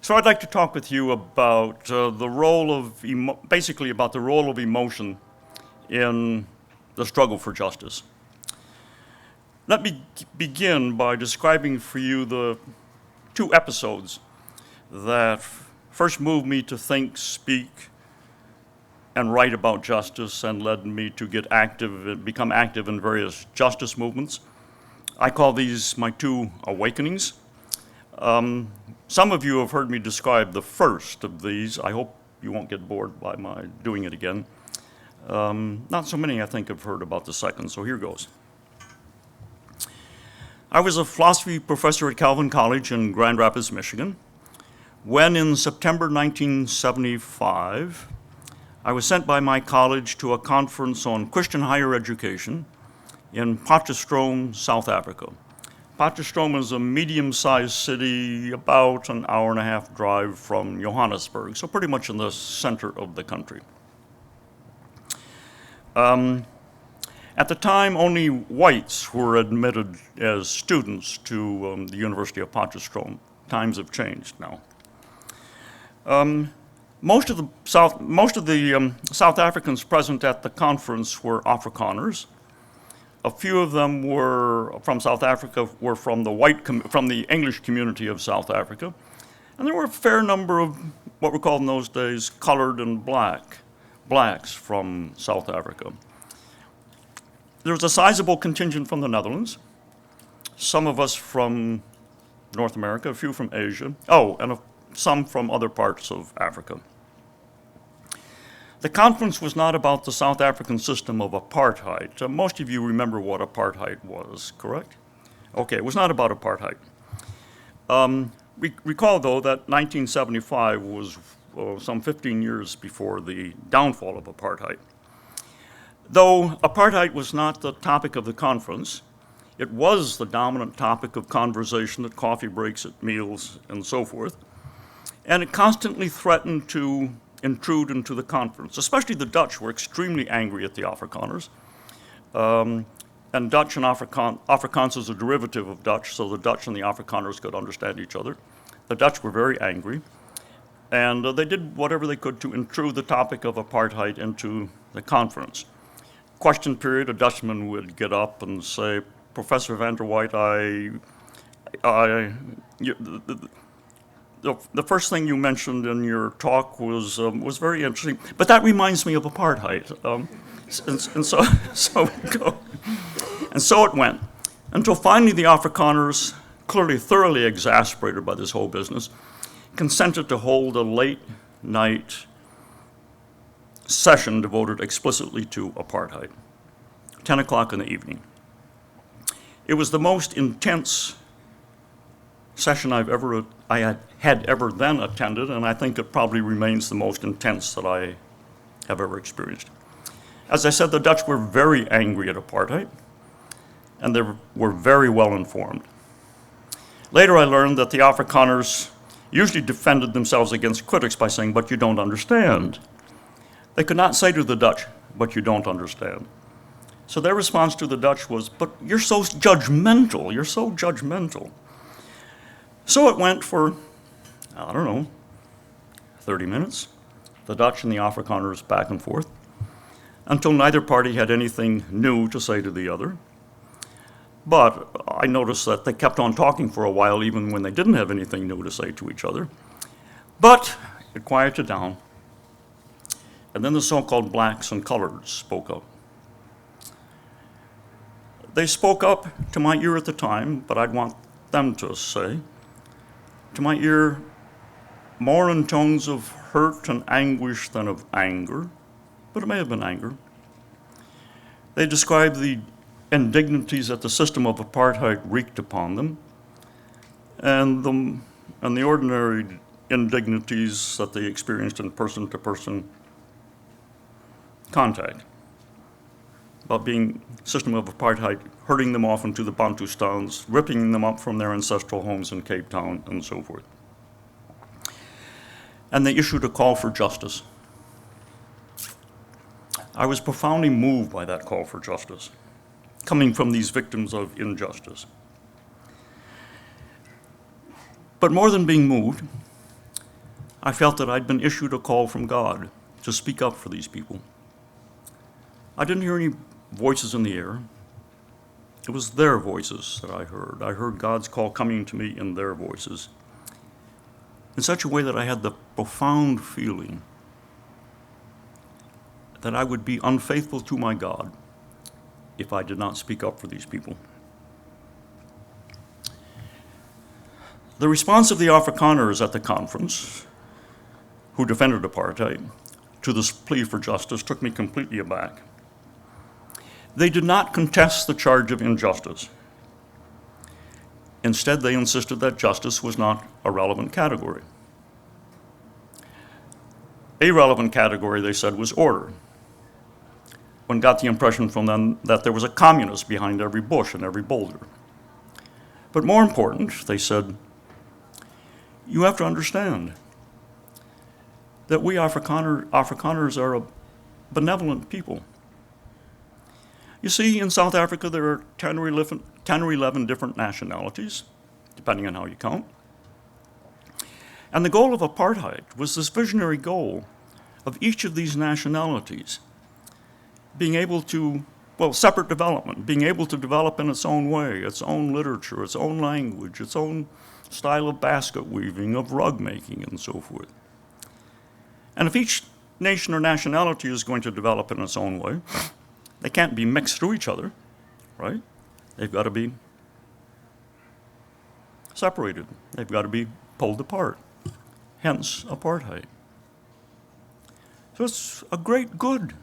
So I'd like to talk with you about the role of, basically about the role of emotion in the struggle for justice. Let me begin by describing for you the two episodes that first moved me to think, speak, and write about justice and led me to become active in various justice movements. I call these my two awakenings. Some of you have heard me describe the first of these. I hope you won't get bored by my doing it again. Not so many, I think, have heard about the second, so here goes. I was a philosophy professor at Calvin College in Grand Rapids, Michigan, when in September 1975, I was sent by my college to a conference on Christian higher education in Potchefstroom, South Africa. Potchefstroom is a medium-sized city, about an hour-and-a-half drive from Johannesburg, so pretty much in the center of the country. At the time, only whites were admitted as students to the University of Potchefstroom. Times have changed now. Most of the South Africans present at the conference were Afrikaners. A few of them were from South Africa, were from the English community of South Africa. And there were a fair number of what were called in those days colored and blacks from South Africa. There was a sizable contingent from the Netherlands, some of us from North America, a few from Asia, and some from other parts of Africa. The conference was not about the South African system of apartheid. Most of you remember what apartheid was, correct? Okay, it was not about apartheid. Recall, though, that 1975 was some 15 years before the downfall of apartheid. Though apartheid was not the topic of the conference, it was the dominant topic of conversation at coffee breaks, at meals, and so forth. And it constantly threatened to intrude into the conference. Especially the Dutch were extremely angry at the Afrikaners. And Dutch and Afrikaans is a derivative of Dutch, so the Dutch and the Afrikaners could understand each other. The Dutch were very angry, and they did whatever they could to intrude the topic of apartheid into the conference. Question period, a Dutchman would get up and say, Professor van der Walt, the first thing you mentioned in your talk was very interesting, but that reminds me of apartheid. And so it went, until finally the Afrikaners, clearly thoroughly exasperated by this whole business, consented to hold a late night session devoted explicitly to apartheid, 10 o'clock in the evening. It was the most intense session I had ever then attended, and I think it probably remains the most intense that I have ever experienced. As I said, the Dutch were very angry at apartheid, and they were very well informed. Later I learned that the Afrikaners usually defended themselves against critics by saying, but you don't understand. They could not say to the Dutch, but you don't understand. So their response to the Dutch was, but you're so judgmental, you're so judgmental. So it went for, 30 minutes, the Dutch and the Afrikaners back and forth, until neither party had anything new to say to the other. But I noticed that they kept on talking for a while, even when they didn't have anything new to say to each other. But it quieted down, and then the so-called blacks and coloreds spoke up. They spoke up to my ear at the time, but I'd want them to say, to my ear, more in tones of hurt and anguish than of anger, but it may have been anger. They described the indignities that the system of apartheid wreaked upon them, and the ordinary indignities that they experienced in person-to-person contact, about being system of apartheid herding them off into the Bantustans, ripping them up from their ancestral homes in Cape Town, and so forth. And they issued a call for justice. I was profoundly moved by that call for justice, coming from these victims of injustice. But more than being moved, I felt that I'd been issued a call from God to speak up for these people. I didn't hear any voices in the air. It was their voices that I heard. I heard God's call coming to me in their voices, in such a way that I had the profound feeling that I would be unfaithful to my God if I did not speak up for these people. The response of the Afrikaners at the conference, who defended apartheid, to this plea for justice took me completely aback. They did not contest the charge of injustice. Instead, they insisted that justice was not a relevant category. A relevant category, they said, was order. One got the impression from them that there was a communist behind every bush and every boulder. But more important, they said, you have to understand that we Afrikaners are a benevolent people. You see, in South Africa, there are 10 or 11 different nationalities, depending on how you count. And the goal of apartheid was this visionary goal of each of these nationalities being able to, separate development, being able to develop in its own way, its own literature, its own language, its own style of basket weaving, of rug making, and so forth. And if each nation or nationality is going to develop in its own way, they can't be mixed through each other, right? They've got to be separated. They've got to be pulled apart, hence apartheid. So it's a great good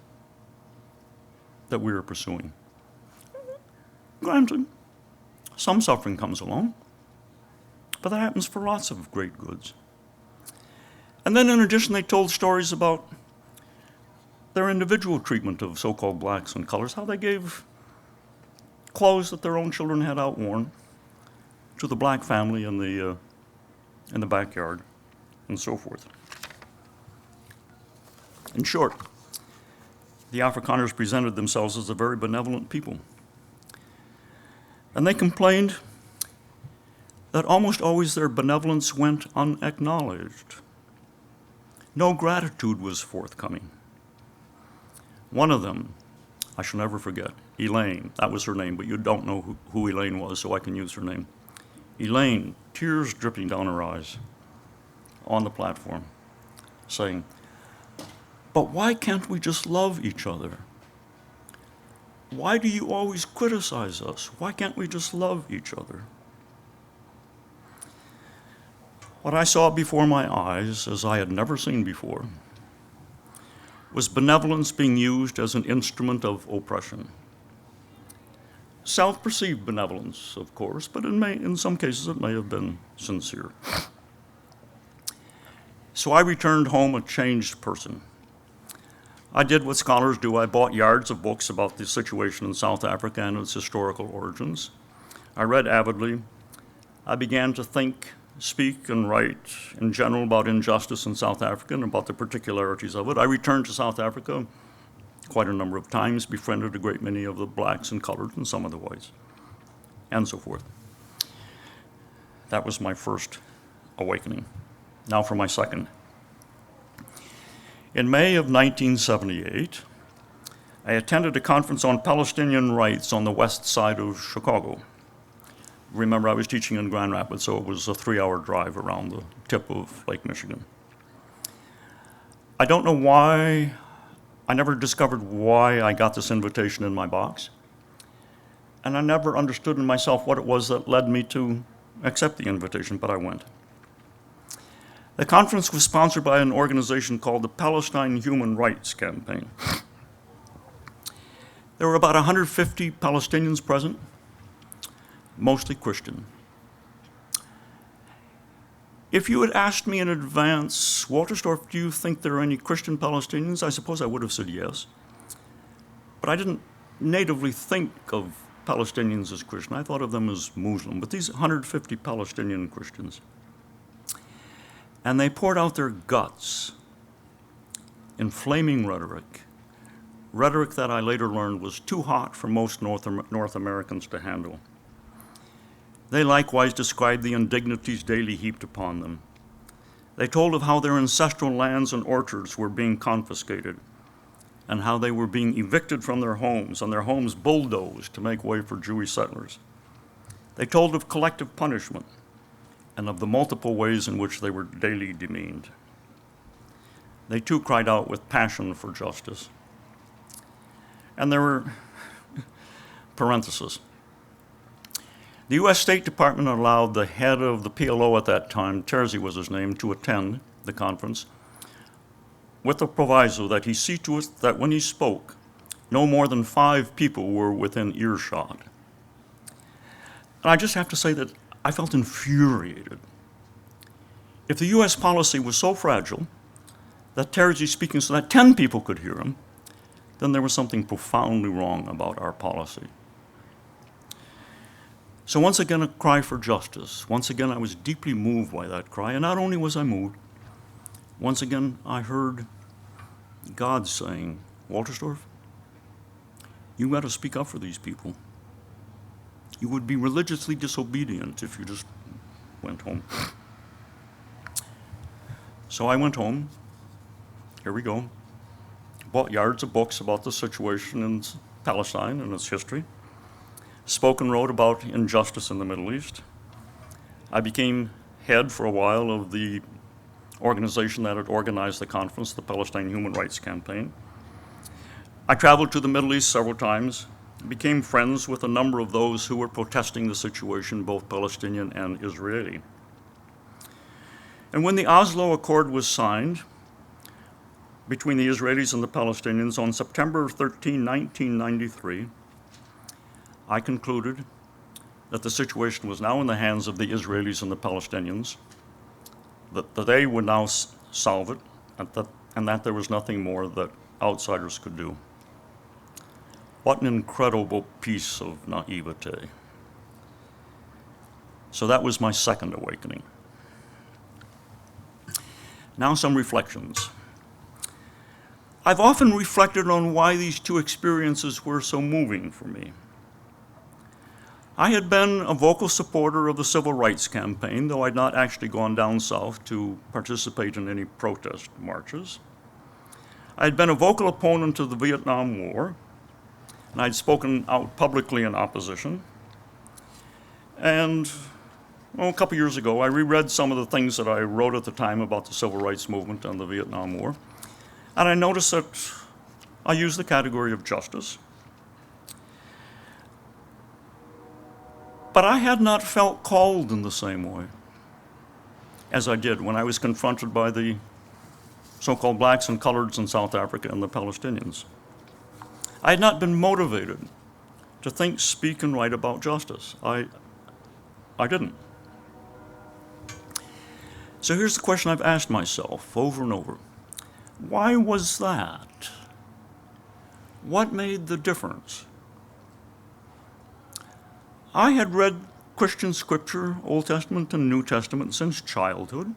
that we are pursuing. Granted, some suffering comes along, but that happens for lots of great goods. And then in addition, they told stories about their individual treatment of so-called blacks and colors, how they gave clothes that their own children had outworn to the black family in the backyard, and so forth. In short, the Afrikaners presented themselves as a very benevolent people. And they complained that almost always their benevolence went unacknowledged. No gratitude was forthcoming. One of them, I shall never forget, Elaine, that was her name, but you don't know who Elaine was, so I can use her name. Elaine, tears dripping down her eyes, on the platform, saying, "But why can't we just love each other? Why do you always criticize us? Why can't we just love each other?" What I saw before my eyes, as I had never seen before, was benevolence being used as an instrument of oppression. Self-perceived benevolence, of course, but in some cases it may have been sincere. So I returned home a changed person. I did what scholars do. I bought yards of books about the situation in South Africa and its historical origins. I read avidly. I began to think, speak, and write in general about injustice in South Africa and about the particularities of it. I returned to South Africa quite a number of times, befriended a great many of the blacks and colored and some of the whites, and so forth. That was my first awakening. Now for my second. In May of 1978, I attended a conference on Palestinian rights on the west side of Chicago. Remember, I was teaching in Grand Rapids, so it was a 3-hour drive around the tip of Lake Michigan. I don't know why, I never discovered why I got this invitation in my box. And I never understood in myself what it was that led me to accept the invitation, but I went. The conference was sponsored by an organization called the Palestine Human Rights Campaign. There were about 150 Palestinians present, mostly Christian. If you had asked me in advance, Waltersdorf, do you think there are any Christian Palestinians? I suppose I would have said yes. But I didn't natively think of Palestinians as Christian. I thought of them as Muslim. But these 150 Palestinian Christians, and they poured out their guts in flaming rhetoric that I later learned was too hot for most North Americans to handle. They likewise described the indignities daily heaped upon them. They told of how their ancestral lands and orchards were being confiscated and how they were being evicted from their homes and their homes bulldozed to make way for Jewish settlers. They told of collective punishment and of the multiple ways in which they were daily demeaned. They too cried out with passion for justice. And there were parentheses. The U.S. State Department allowed the head of the PLO at that time, Terzi was his name, to attend the conference with the proviso that he see to it that when he spoke, no more than 5 people were within earshot. And I just have to say that I felt infuriated. If the U.S. policy was so fragile that Terzi speaking so that 10 people could hear him, then there was something profoundly wrong about our policy. So once again, a cry for justice. Once again, I was deeply moved by that cry. And not only was I moved, once again, I heard God saying, Walterstorff, you got to speak up for these people. You would be religiously disobedient if you just went home. So I went home. Here we go. Bought yards of books about the situation in Palestine and its history. Spoke and wrote about injustice in the Middle East. I became head for a while of the organization that had organized the conference, the Palestine Human Rights Campaign. I traveled to the Middle East several times, became friends with a number of those who were protesting the situation, both Palestinian and Israeli. And when the Oslo Accord was signed between the Israelis and the Palestinians on September 13, 1993, I concluded that the situation was now in the hands of the Israelis and the Palestinians, that they would now solve it, and that there was nothing more that outsiders could do. What an incredible piece of naivete. So that was my second awakening. Now some reflections. I've often reflected on why these two experiences were so moving for me. I had been a vocal supporter of the Civil Rights Campaign, though I'd not actually gone down south to participate in any protest marches. I had been a vocal opponent of the Vietnam War, and I'd spoken out publicly in opposition. And a couple years ago, I reread some of the things that I wrote at the time about the Civil Rights Movement and the Vietnam War, and I noticed that I used the category of justice. But I had not felt called in the same way as I did when I was confronted by the so-called blacks and coloreds in South Africa and the Palestinians. I had not been motivated to think, speak, and write about justice. I didn't. So here's the question I've asked myself over and over. Why was that? What made the difference? I had read Christian scripture, Old Testament and New Testament, since childhood.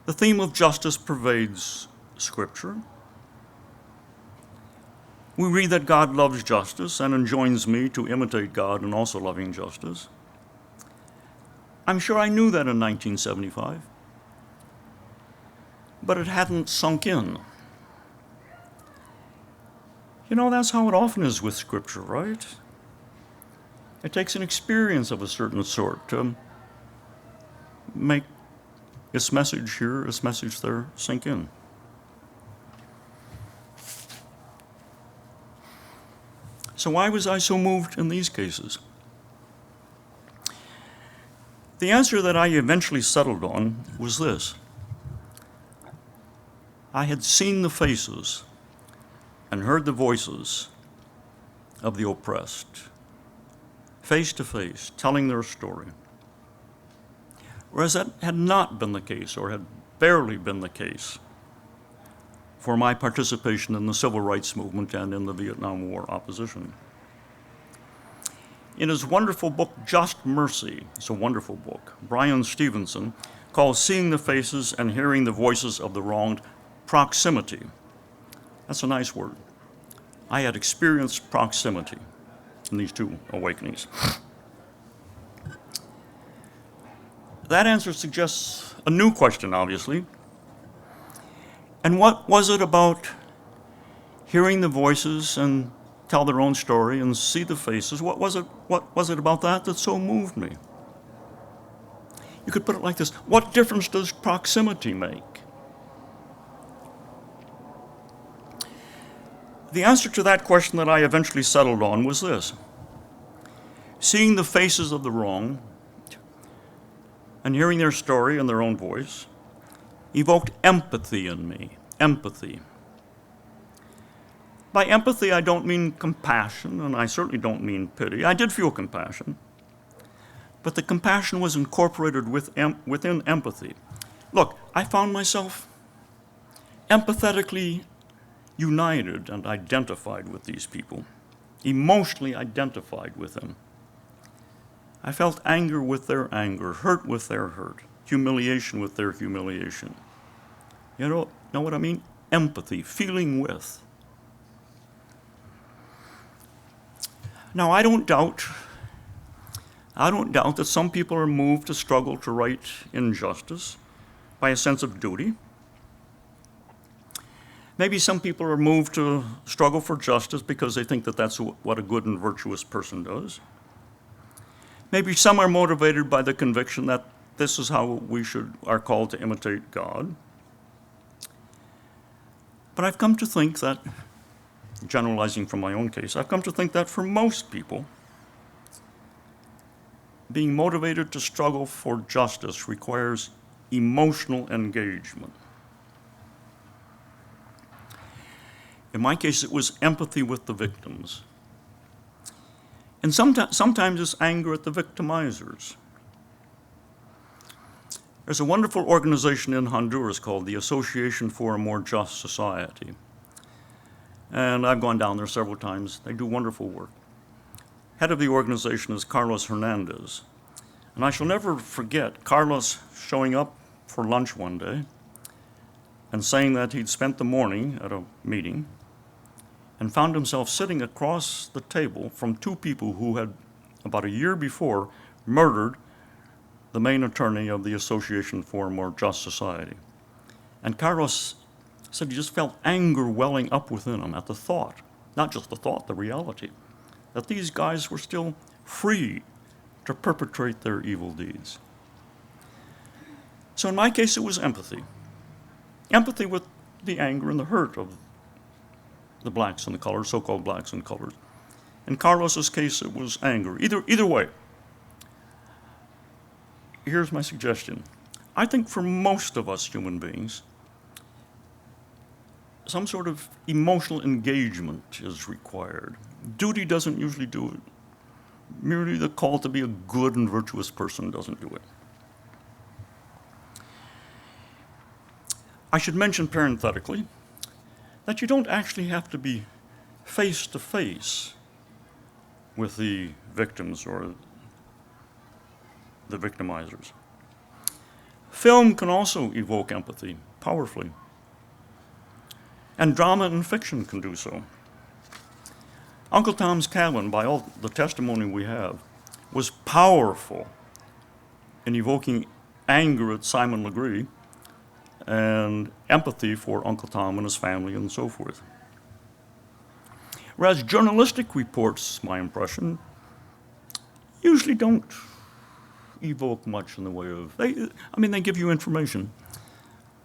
The theme of justice pervades scripture. We read that God loves justice and enjoins me to imitate God in also loving justice. I'm sure I knew that in 1975, but it hadn't sunk in. You know, that's how it often is with scripture, right? It takes an experience of a certain sort to make its message here, its message there, sink in. So why was I so moved in these cases? The answer that I eventually settled on was this. I had seen the faces and heard the voices of the oppressed, face to face, telling their story. Whereas that had not been the case, or had barely been the case, for my participation in the Civil Rights Movement and in the Vietnam War opposition. In his wonderful book, Just Mercy, it's a wonderful book, Brian Stevenson calls seeing the faces and hearing the voices of the wronged proximity. That's a nice word. I had experienced proximity in these two awakenings. That answer suggests a new question, obviously. And what was it about hearing the voices and tell their own story and see the faces? What was it about that so moved me? You could put it like this: what difference does proximity make? The answer to that question that I eventually settled on was this: seeing the faces of the wrong and hearing their story in their own voice evoked empathy in me. Empathy. By empathy, I don't mean compassion, and I certainly don't mean pity. I did feel compassion, but the compassion was incorporated within empathy. Look, I found myself empathetically united and identified with these people, emotionally identified with them. I felt anger with their anger, hurt with their hurt, humiliation with their humiliation. You know what I mean? Empathy, feeling with. Now, I don't doubt that some people are moved to struggle to right injustice by a sense of duty. Maybe some people are moved to struggle for justice because they think that that's what a good and virtuous person does. Maybe some are motivated by the conviction that this is how we are called to imitate God. But I've come to think that, generalizing from my own case, I've come to think that for most people, being motivated to struggle for justice requires emotional engagement. In my case, it was empathy with the victims. And sometimes it's anger at the victimizers. There's a wonderful organization in Honduras called the Association for a More Just Society. And I've gone down there several times. They do wonderful work. Head of the organization is Carlos Hernandez. And I shall never forget Carlos showing up for lunch one day and saying that he'd spent the morning at a meeting and found himself sitting across the table from two people who had, about a year before, murdered the main attorney of the Association for a More Just Society. And Carlos said he just felt anger welling up within him at the thought, not just the thought, the reality, that these guys were still free to perpetrate their evil deeds. So in my case, it was empathy. Empathy with the anger and the hurt of the blacks and the colors, so-called blacks and colors. In Carlos's case, it was anger. Either way, here's my suggestion. I think for most of us human beings, some sort of emotional engagement is required. Duty doesn't usually do it. Merely the call to be a good and virtuous person doesn't do it. I should mention parenthetically that you don't actually have to be face to face with the victims or the victimizers. Film can also evoke empathy powerfully, and drama and fiction can do so. Uncle Tom's Cabin, by all the testimony we have, was powerful in evoking anger at Simon Legree and empathy for Uncle Tom and his family and so forth. Whereas journalistic reports, my impression, usually don't evoke much in the way of, they give you information,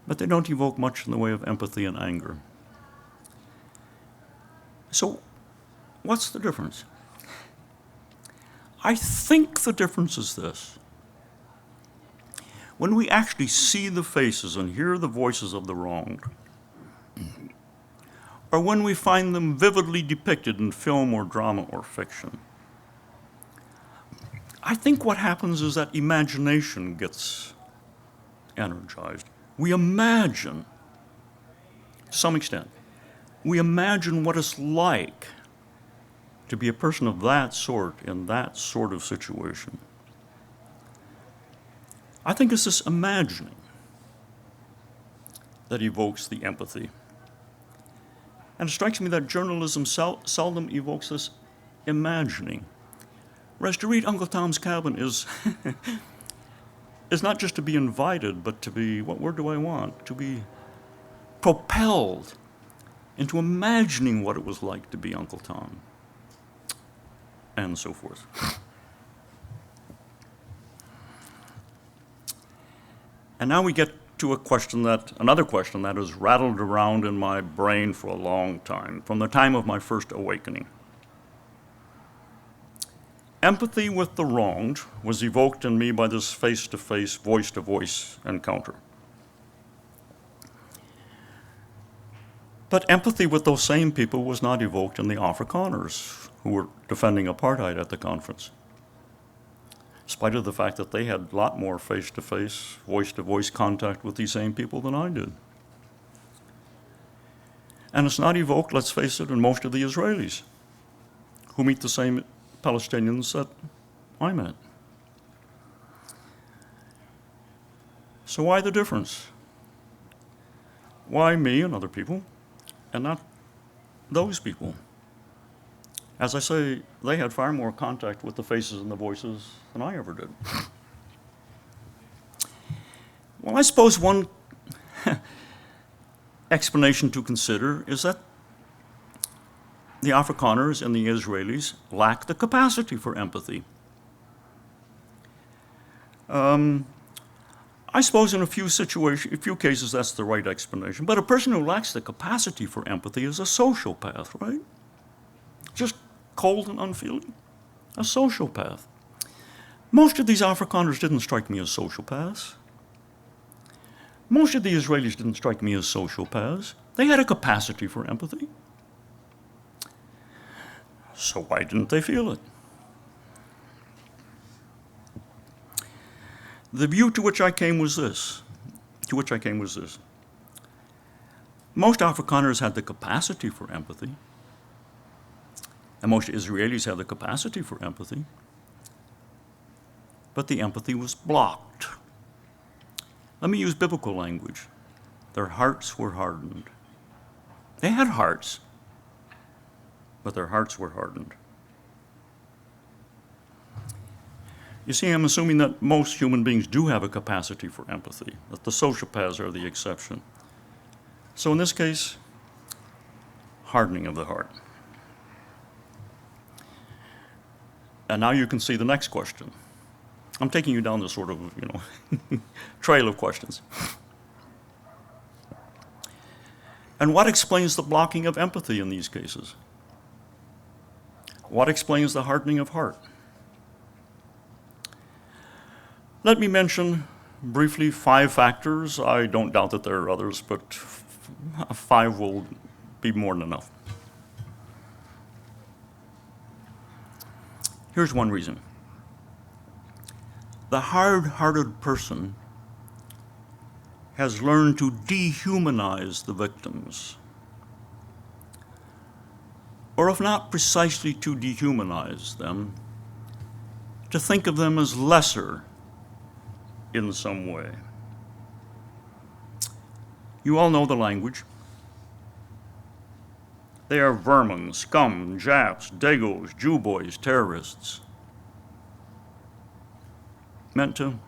but they don't evoke much in the way of empathy and anger. So, what's the difference? I think the difference is this. When we actually see the faces and hear the voices of the wronged, or when we find them vividly depicted in film or drama or fiction, I think what happens is that imagination gets energized. We imagine, to some extent, we imagine what it's like to be a person of that sort in that sort of situation. I think it's this imagining that evokes the empathy. And it strikes me that journalism seldom evokes this imagining. Whereas to read Uncle Tom's Cabin is is not just to be invited, but to be, what word do I want? To be propelled into imagining what it was like to be Uncle Tom, and so forth. And now we get to another question that has rattled around in my brain for a long time, from the time of my first awakening. Empathy with the wronged was evoked in me by this face-to-face, voice-to-voice encounter. But empathy with those same people was not evoked in the Afrikaners who were defending apartheid at the conference, in spite of the fact that they had a lot more face-to-face, voice-to-voice contact with these same people than I did. And it's not evoked, let's face it, in most of the Israelis, who meet the same Palestinians that I met. So why the difference? Why me and other people, and not those people? As I say, they had far more contact with the faces and the voices than I ever did. Well, I suppose one explanation to consider is that the Afrikaners and the Israelis lack the capacity for empathy. I suppose in a few cases that's the right explanation, but a person who lacks the capacity for empathy is a sociopath, right? Just cold and unfeeling, a sociopath. Most of these Afrikaners didn't strike me as sociopaths. Most of the Israelis didn't strike me as sociopaths. They had a capacity for empathy. So why didn't they feel it? The view to which I came was this. Most Afrikaners had the capacity for empathy, and most Israelis had the capacity for empathy, but the empathy was blocked. Let me use biblical language. Their hearts were hardened. They had hearts, but their hearts were hardened. You see, I'm assuming that most human beings do have a capacity for empathy, that the sociopaths are the exception. So in this case, hardening of the heart. And now you can see the next question. I'm taking you down this sort of, trail of questions. And what explains the blocking of empathy in these cases? What explains the hardening of heart? Let me mention briefly 5 factors. I don't doubt that there are others, but 5 will be more than enough. Here's one reason. The hard-hearted person has learned to dehumanize the victims, or if not precisely to dehumanize them, to think of them as lesser in some way. You all know the language. They are vermin, scum, Japs, Dagos, Jew boys, terrorists. Meant to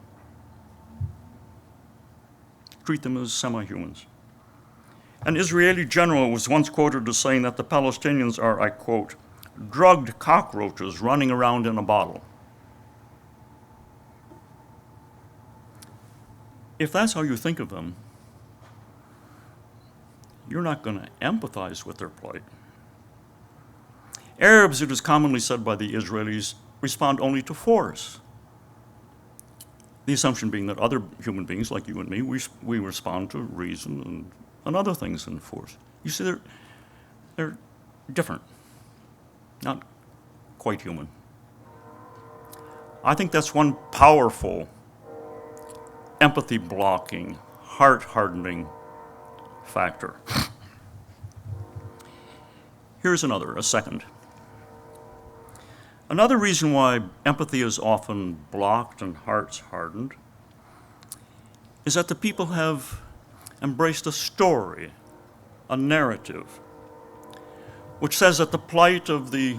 treat them as semi-humans. An Israeli general was once quoted as saying that the Palestinians are, I quote, drugged cockroaches running around in a bottle. If that's how you think of them, you're not going to empathize with their plight. Arabs, it is commonly said by the Israelis, respond only to force. The assumption being that other human beings, like you and me, we respond to reason and other things than force. You see, they're different, not quite human. I think that's one powerful empathy blocking, heart hardening factor. Here's a second. Another reason why empathy is often blocked and hearts hardened is that the people have embraced a story, a narrative, which says that the plight of the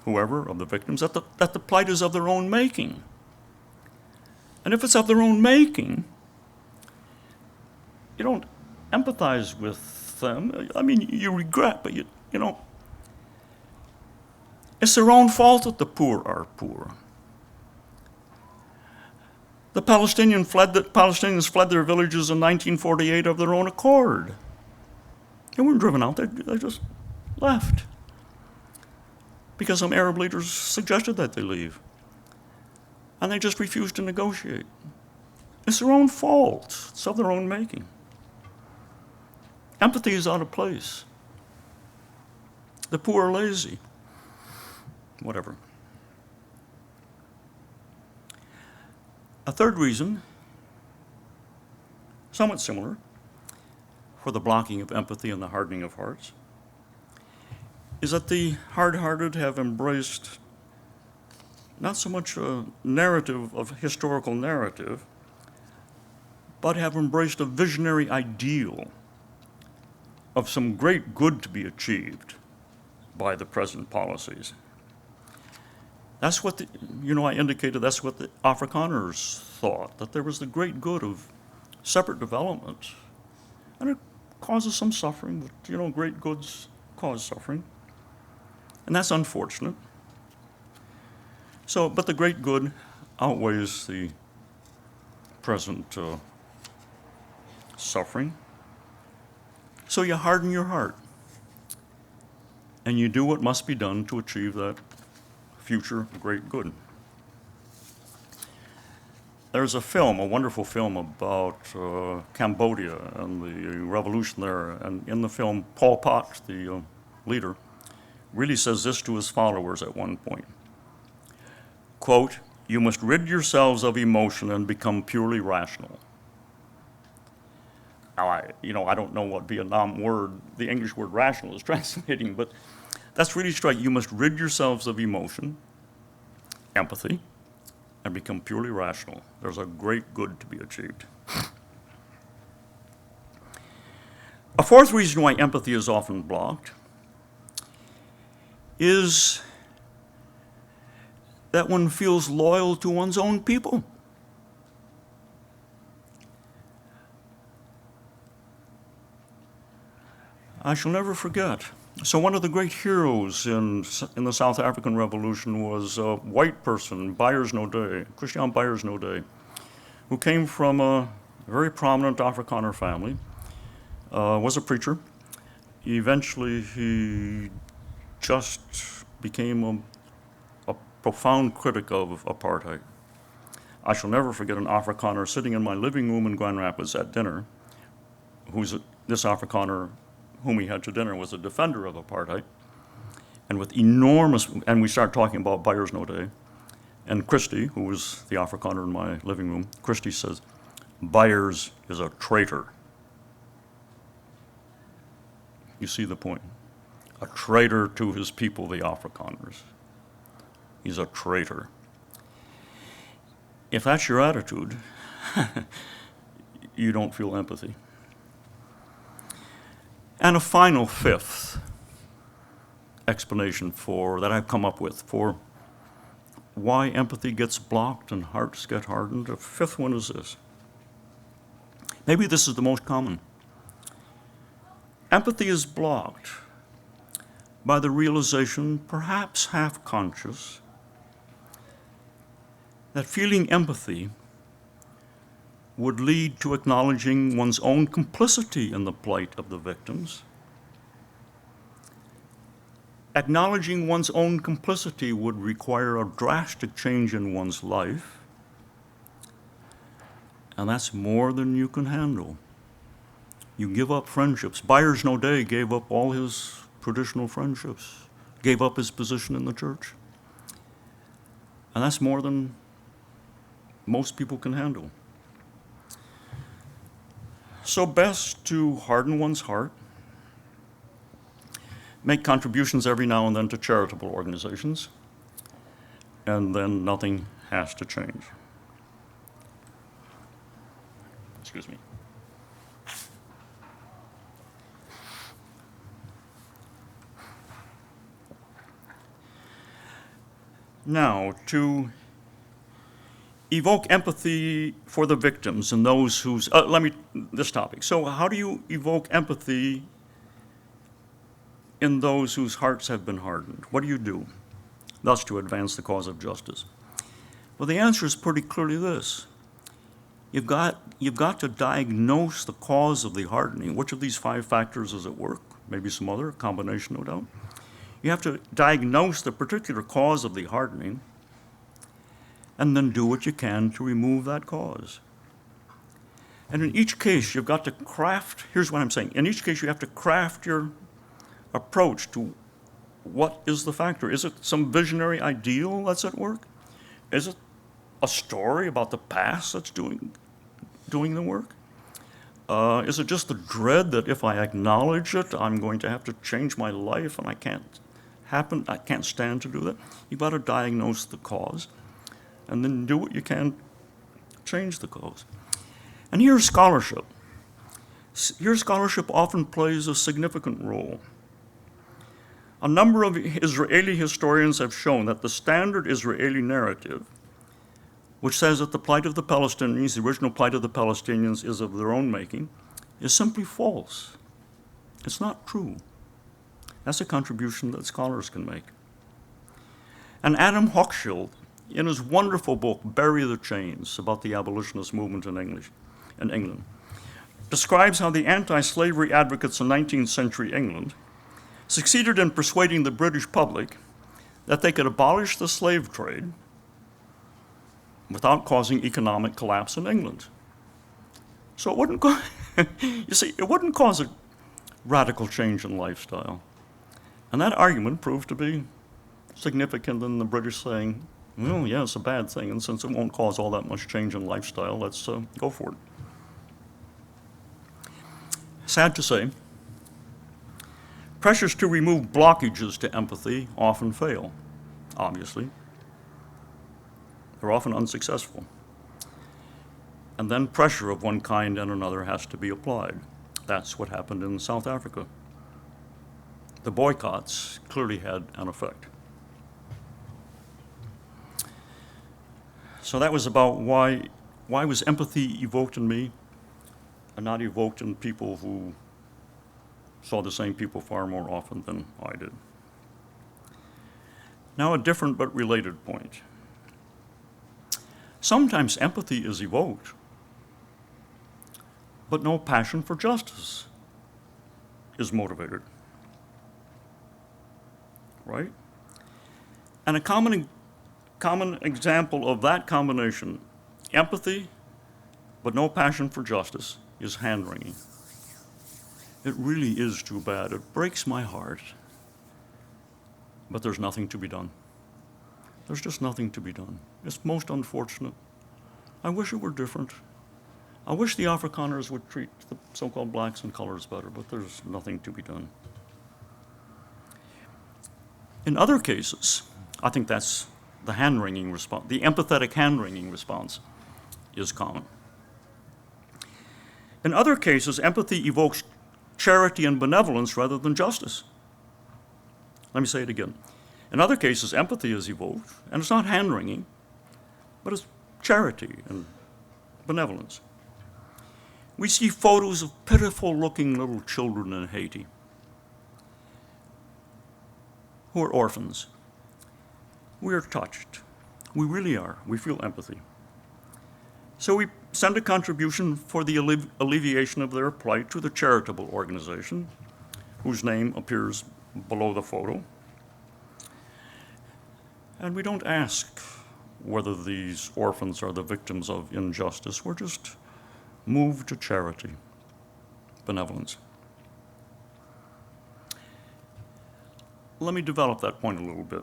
victims, that the plight is of their own making. And if it's of their own making, you don't empathize with them. I mean, you regret, but you know, it's their own fault that the poor are poor. The Palestinians fled their villages in 1948 of their own accord. They weren't driven out, they just left. Because some Arab leaders suggested that they leave. And they just refused to negotiate. It's their own fault. It's of their own making. Empathy is out of place. The poor are lazy. Whatever. A third reason, somewhat similar, for the blocking of empathy and the hardening of hearts, is that the hard-hearted have embraced not so much a narrative of historical narrative, but have embraced a visionary ideal of some great good to be achieved by the present policies. That's what I indicated that's what the Afrikaners thought, that there was the great good of separate development. And it causes some suffering, but great goods cause suffering. And that's unfortunate. But the great good outweighs the present suffering. So you harden your heart, and you do what must be done to achieve that future great good. There's a wonderful film about Cambodia and the revolution there, and in the film, Pol Pot, the leader, really says this to his followers at one point. Quote, "You must rid yourselves of emotion and become purely rational." Now, I don't know what Vietnam word, the English word rational is translating, but that's really striking. You must rid yourselves of emotion, empathy, and become purely rational. There's a great good to be achieved. A fourth reason why empathy is often blocked is that one feels loyal to one's own people. I shall never forget. So one of the great heroes in the South African Revolution was a white person, Beyers Naudé, Christian Beyers Naudé, who came from a very prominent Afrikaner family, was a preacher. Eventually, he just became a profound critic of apartheid. I shall never forget an Afrikaner sitting in my living room in Grand Rapids at dinner, this Afrikaner whom we had to dinner was a defender of apartheid, and and we started talking about Beyers Naudé, and Christy, who was the Afrikaner in my living room, Christy says, "Beyers is a traitor." You see the point. A traitor to his people, the Afrikaners. He's a traitor. If that's your attitude, you don't feel empathy. And a final fifth explanation that I've come up with for why empathy gets blocked and hearts get hardened. The fifth one is this. Maybe this is the most common. Empathy is blocked by the realization, perhaps half-conscious, that feeling empathy would lead to acknowledging one's own complicity in the plight of the victims. Acknowledging one's own complicity would require a drastic change in one's life, and that's more than you can handle. You give up friendships. Beyers Naudé gave up all his traditional friendships, gave up his position in the church, and that's more than most people can handle. So best to harden one's heart, make contributions every now and then to charitable organizations, and then nothing has to change. Excuse me. Now, to evoke empathy for the victims and those whose, this topic. So how do you evoke empathy in those whose hearts have been hardened? What do you do, thus to advance the cause of justice? Well, the answer is pretty clearly this. You've got to diagnose the cause of the hardening. Which of these 5 factors is at work? Maybe some other, combination, no doubt. You have to diagnose the particular cause of the hardening and then do what you can to remove that cause. And in each case, you've got to craft, here's what I'm saying, in each case you have to craft your approach to what is the factor. Is it some visionary ideal that's at work? Is it a story about the past that's doing the work? Is it just the dread that if I acknowledge it, I'm going to have to change my life and I can't stand to do that? You've got to diagnose the cause and then do what you can to change the cause. And here's scholarship. Here scholarship often plays a significant role. A number of Israeli historians have shown that the standard Israeli narrative, which says that the plight of the Palestinians, the original plight of the Palestinians, is of their own making, is simply false. It's not true. That's a contribution that scholars can make. And Adam Hochschild, in his wonderful book, Bury the Chains, about the abolitionist movement in England, describes how the anti-slavery advocates in 19th century England succeeded in persuading the British public that they could abolish the slave trade without causing economic collapse in England. So it wouldn't it wouldn't cause a radical change in lifestyle. And that argument proved to be significant in the British saying, well, yeah, it's a bad thing, and since it won't cause all that much change in lifestyle, let's go for it. Sad to say, pressures to remove blockages to empathy often fail, obviously. They're often unsuccessful. And then pressure of one kind and another has to be applied. That's what happened in South Africa. The boycotts clearly had an effect. So that was about why was empathy evoked in me and not evoked in people who saw the same people far more often than I did. Now a different but related point. Sometimes empathy is evoked, but no passion for justice is motivated, right? And a common example of that combination, empathy but no passion for justice, is hand-wringing. It really is too bad. It breaks my heart. But there's nothing to be done. There's just nothing to be done. It's most unfortunate. I wish it were different. I wish the Afrikaners would treat the so-called blacks and colors better, but there's nothing to be done. In other cases, I think that's the hand-wringing response, the empathetic hand-wringing response is common. In other cases, empathy evokes charity and benevolence rather than justice. Let me say it again. In other cases, empathy is evoked, and it's not hand-wringing, but it's charity and benevolence. We see photos of pitiful-looking little children in Haiti who are orphans. We are touched. We really are. We feel empathy. So we send a contribution for the alleviation of their plight to the charitable organization, whose name appears below the photo. And we don't ask whether these orphans are the victims of injustice. We're just moved to charity, benevolence. Let me develop that point a little bit.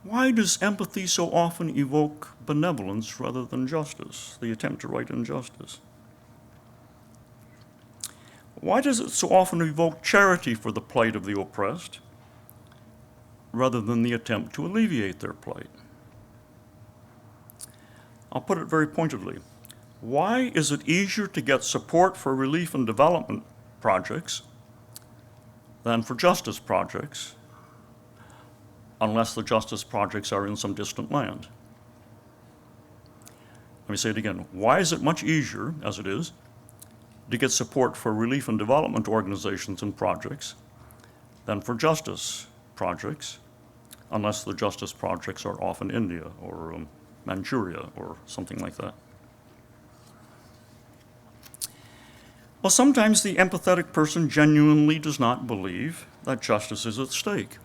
Why does empathy so often evoke benevolence rather than justice, the attempt to right injustice? Why does it so often evoke charity for the plight of the oppressed rather than the attempt to alleviate their plight? I'll put it very pointedly. Why is it easier to get support for relief and development projects than for justice projects unless the justice projects are in some distant land. Let me say it again. Why is it much easier, as it is, to get support for relief and development organizations and projects than for justice projects, unless the justice projects are off in India or Manchuria or something like that? Well, sometimes the empathetic person genuinely does not believe that justice is at stake.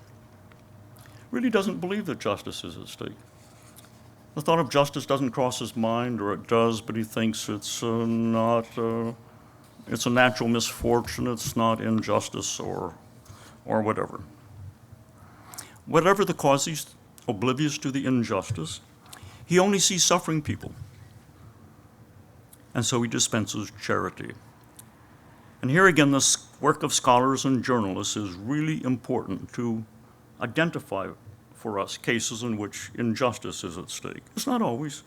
Really doesn't believe that justice is at stake. The thought of justice doesn't cross his mind, or it does, but he thinks it's it's a natural misfortune, it's not injustice or whatever. Whatever the cause, he's oblivious to the injustice. He only sees suffering people. And so he dispenses charity. And here again, the work of scholars and journalists is really important to identify for us cases in which injustice is at stake. It's not always.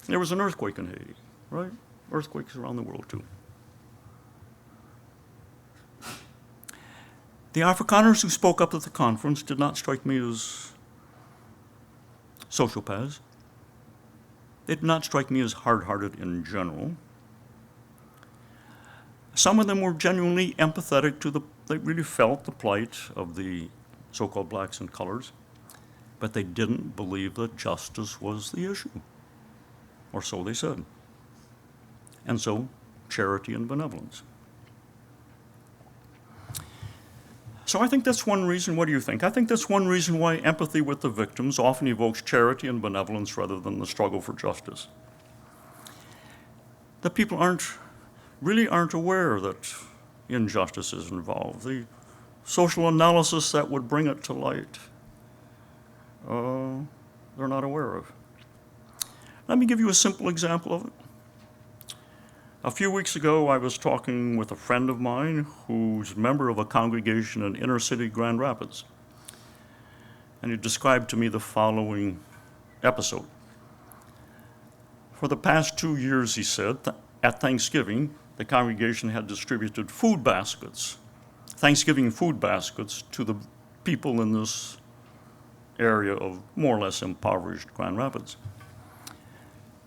There was an earthquake in Haiti, right? Earthquakes around the world too. The Afrikaners who spoke up at the conference did not strike me as sociopaths. They did not strike me as hard-hearted in general. Some of them were genuinely empathetic to they really felt the plight of the so-called blacks and colors, but they didn't believe that justice was the issue, or so they said. And so, charity and benevolence. So I think that's one reason. What do you think? I think that's one reason why empathy with the victims often evokes charity and benevolence rather than the struggle for justice. The people really aren't aware that injustice is involved. The social analysis that would bring it to light, they're not aware of. Let me give you a simple example of it. A few weeks ago, I was talking with a friend of mine who's a member of a congregation in inner city Grand Rapids. And he described to me the following episode. For the past 2 years, he said, at Thanksgiving, the congregation had distributed food baskets, Thanksgiving food baskets, to the people in this area of more or less impoverished Grand Rapids.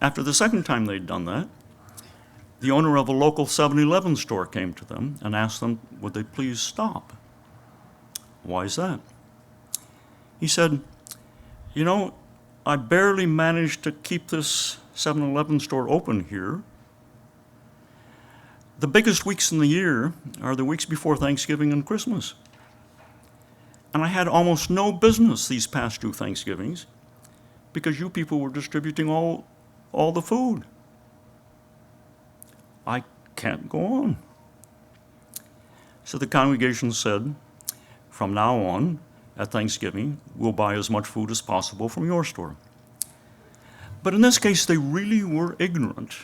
After the second time they'd done that, the owner of a local 7-Eleven store came to them and asked them, would they please stop? Why is that? He said, you know, I barely managed to keep this 7-Eleven store open here. The biggest weeks in the year are the weeks before Thanksgiving and Christmas. And I had almost no business these past 2 Thanksgivings because you people were distributing all the food. I can't go on. So the congregation said, from now on, at Thanksgiving, we'll buy as much food as possible from your store. But in this case, they really were ignorant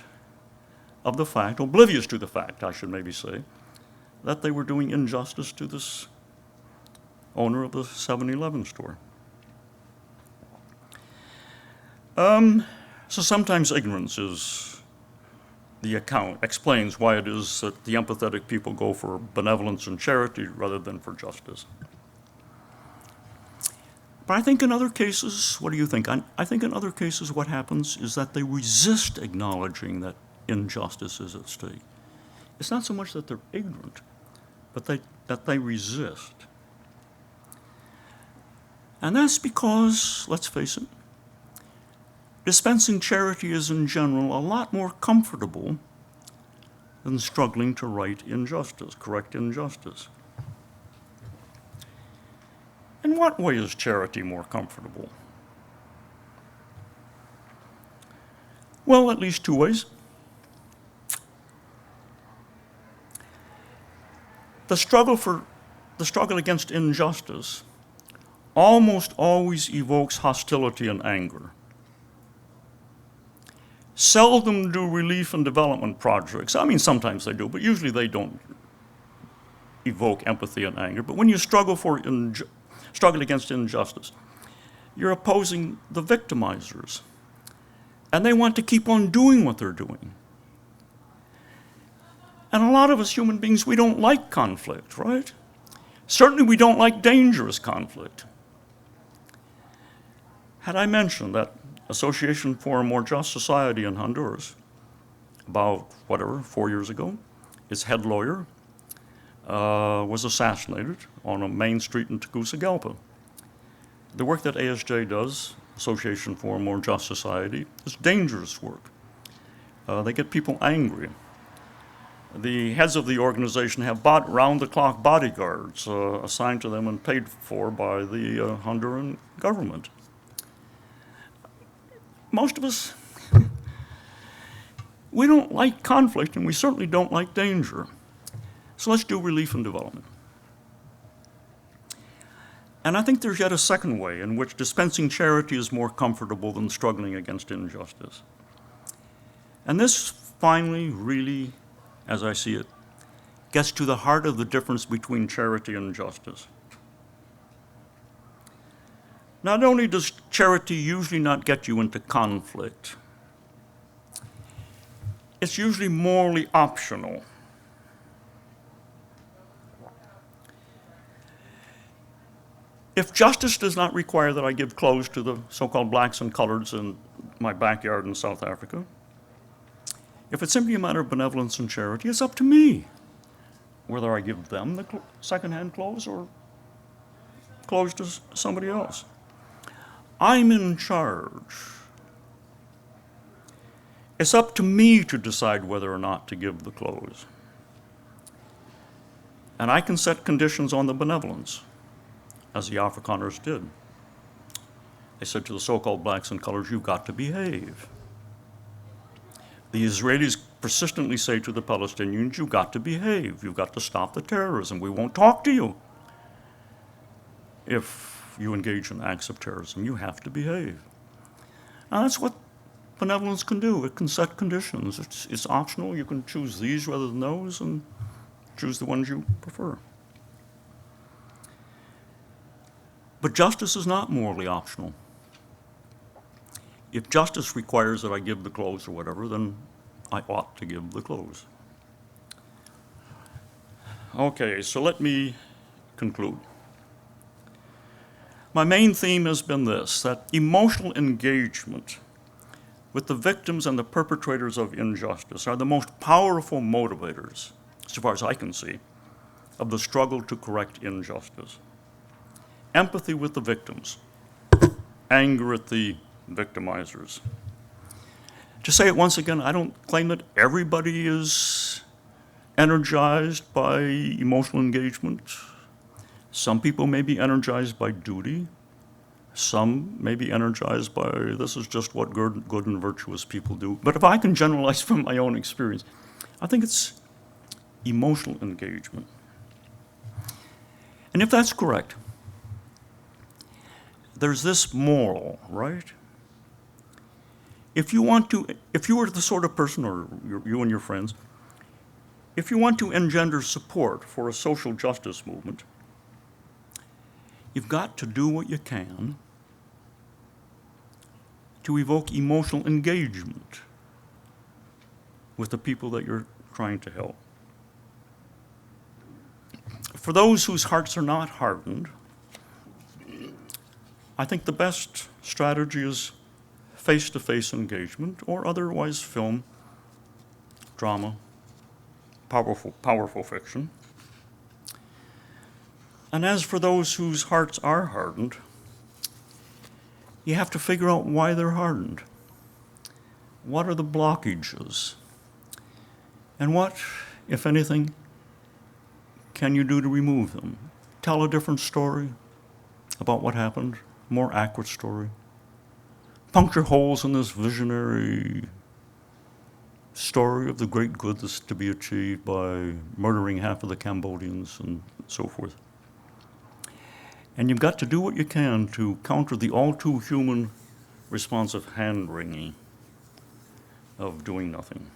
of the fact, oblivious to the fact, I should maybe say, that they were doing injustice to this owner of the 7-Eleven store. So sometimes ignorance is the account, explains why it is that the empathetic people go for benevolence and charity rather than for justice. But I think in other cases, what do you think? I think in other cases what happens is that they resist acknowledging that injustice is at stake. It's not so much that they're ignorant, but that they resist. And that's because, let's face it, dispensing charity is in general a lot more comfortable than struggling to right injustice, correct injustice. In what way is charity more comfortable? Well, at least 2 ways. The struggle against injustice almost always evokes hostility and anger. Seldom do relief and development projects, I mean, sometimes they do, but usually they don't evoke empathy and anger. But when you struggle against injustice, you're opposing the victimizers, and they want to keep on doing what they're doing. And a lot of us human beings, we don't like conflict, right? Certainly we don't like dangerous conflict. Had I mentioned that Association for a More Just Society in Honduras, about, 4 years ago, its head lawyer was assassinated on a main street in Tegucigalpa. The work that ASJ does, Association for a More Just Society, is dangerous work. They get people angry. The heads of the organization have round-the-clock bodyguards assigned to them and paid for by the Honduran government. Most of us, we don't like conflict, and we certainly don't like danger. So let's do relief and development. And I think there's yet a second way in which dispensing charity is more comfortable than struggling against injustice. And this finally, really, as I see it, gets to the heart of the difference between charity and justice. Not only does charity usually not get you into conflict, it's usually morally optional. If justice does not require that I give clothes to the so-called blacks and coloreds in my backyard in South Africa, if it's simply a matter of benevolence and charity, it's up to me whether I give them the secondhand clothes or clothes to somebody else. I'm in charge. It's up to me to decide whether or not to give the clothes. And I can set conditions on the benevolence, as the Afrikaners did. They said to the so-called blacks and coloreds, you've got to behave. The Israelis persistently say to the Palestinians, you've got to behave. You've got to stop the terrorism. We won't talk to you if you engage in acts of terrorism. You have to behave. Now that's what benevolence can do. It can set conditions. It's optional. You can choose these rather than those and choose the ones you prefer. But justice is not morally optional. If justice requires that I give the clothes or whatever, then I ought to give the clothes. Okay, so let me conclude. My main theme has been this, that emotional engagement with the victims and the perpetrators of injustice are the most powerful motivators, so far as I can see, of the struggle to correct injustice. Empathy with the victims, anger at the victimizers. To say it once again, I don't claim that everybody is energized by emotional engagement. Some people may be energized by duty. Some may be energized by, this is just what good and virtuous people do. But if I can generalize from my own experience, I think it's emotional engagement. And if that's correct, there's this moral, right? If you were the sort of person, or you and your friends, if you want to engender support for a social justice movement, you've got to do what you can to evoke emotional engagement with the people that you're trying to help. For those whose hearts are not hardened, I think the best strategy is face-to-face engagement, or otherwise film, drama, powerful fiction. And as for those whose hearts are hardened, you have to figure out why they're hardened. What are the blockages? And what, if anything, can you do to remove them? Tell a different story about what happened, more accurate story. Puncture holes in this visionary story of the great good that's to be achieved by murdering half of the Cambodians and so forth. And you've got to do what you can to counter the all-too-human response of hand-wringing, of doing nothing.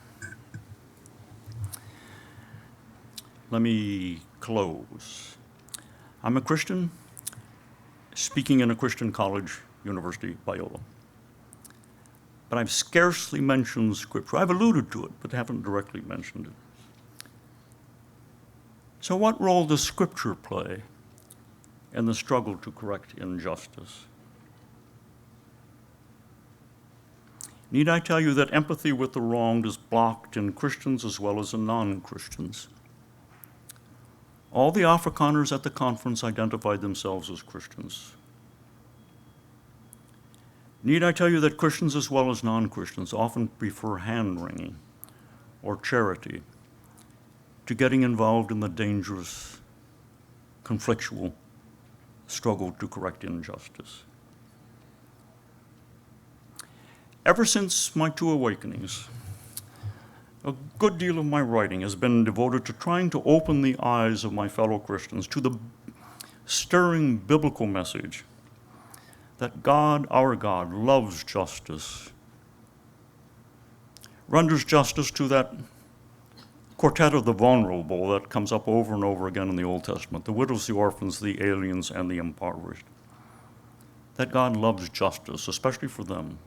Let me close. I'm a Christian, speaking in a Christian college, University, Biola. But I've scarcely mentioned Scripture. I've alluded to it, but haven't directly mentioned it. So what role does Scripture play in the struggle to correct injustice? Need I tell you that empathy with the wronged is blocked in Christians as well as in non-Christians? All the Afrikaners at the conference identified themselves as Christians. Need I tell you that Christians as well as non-Christians often prefer hand-wringing or charity to getting involved in the dangerous, conflictual struggle to correct injustice? Ever since my two awakenings, a good deal of my writing has been devoted to trying to open the eyes of my fellow Christians to the stirring biblical message that God, our God, loves justice, renders justice to that quartet of the vulnerable that comes up over and over again in the Old Testament, the widows, the orphans, the aliens, and the impoverished. That God loves justice, especially for them,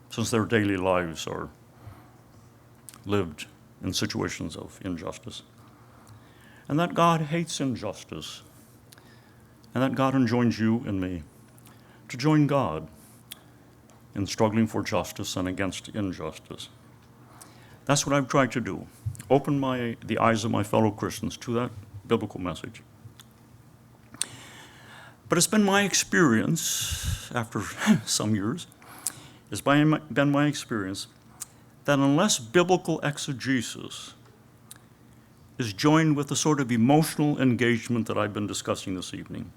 since their daily lives are lived in situations of injustice. And that God hates injustice, and that God enjoins you and me to join God in struggling for justice and against injustice. That's what I've tried to do, open the eyes of my fellow Christians to that biblical message. But it's been my experience, after some years, been my experience that unless biblical exegesis is joined with the sort of emotional engagement that I've been discussing this evening,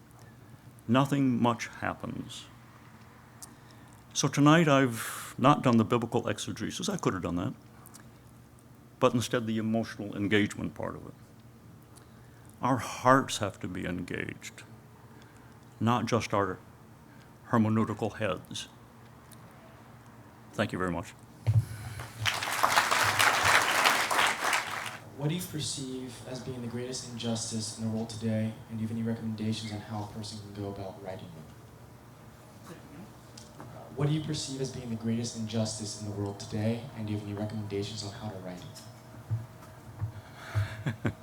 nothing much happens. So tonight I've not done the biblical exegesis. I could have done that, but instead the emotional engagement part of it. Our hearts have to be engaged, not just our hermeneutical heads. Thank you very much. What do you perceive as being the greatest injustice in the world today, and do you have any recommendations on how a person can go about righting it? What do you perceive as being the greatest injustice in the world today, and do you have any recommendations on how to right it?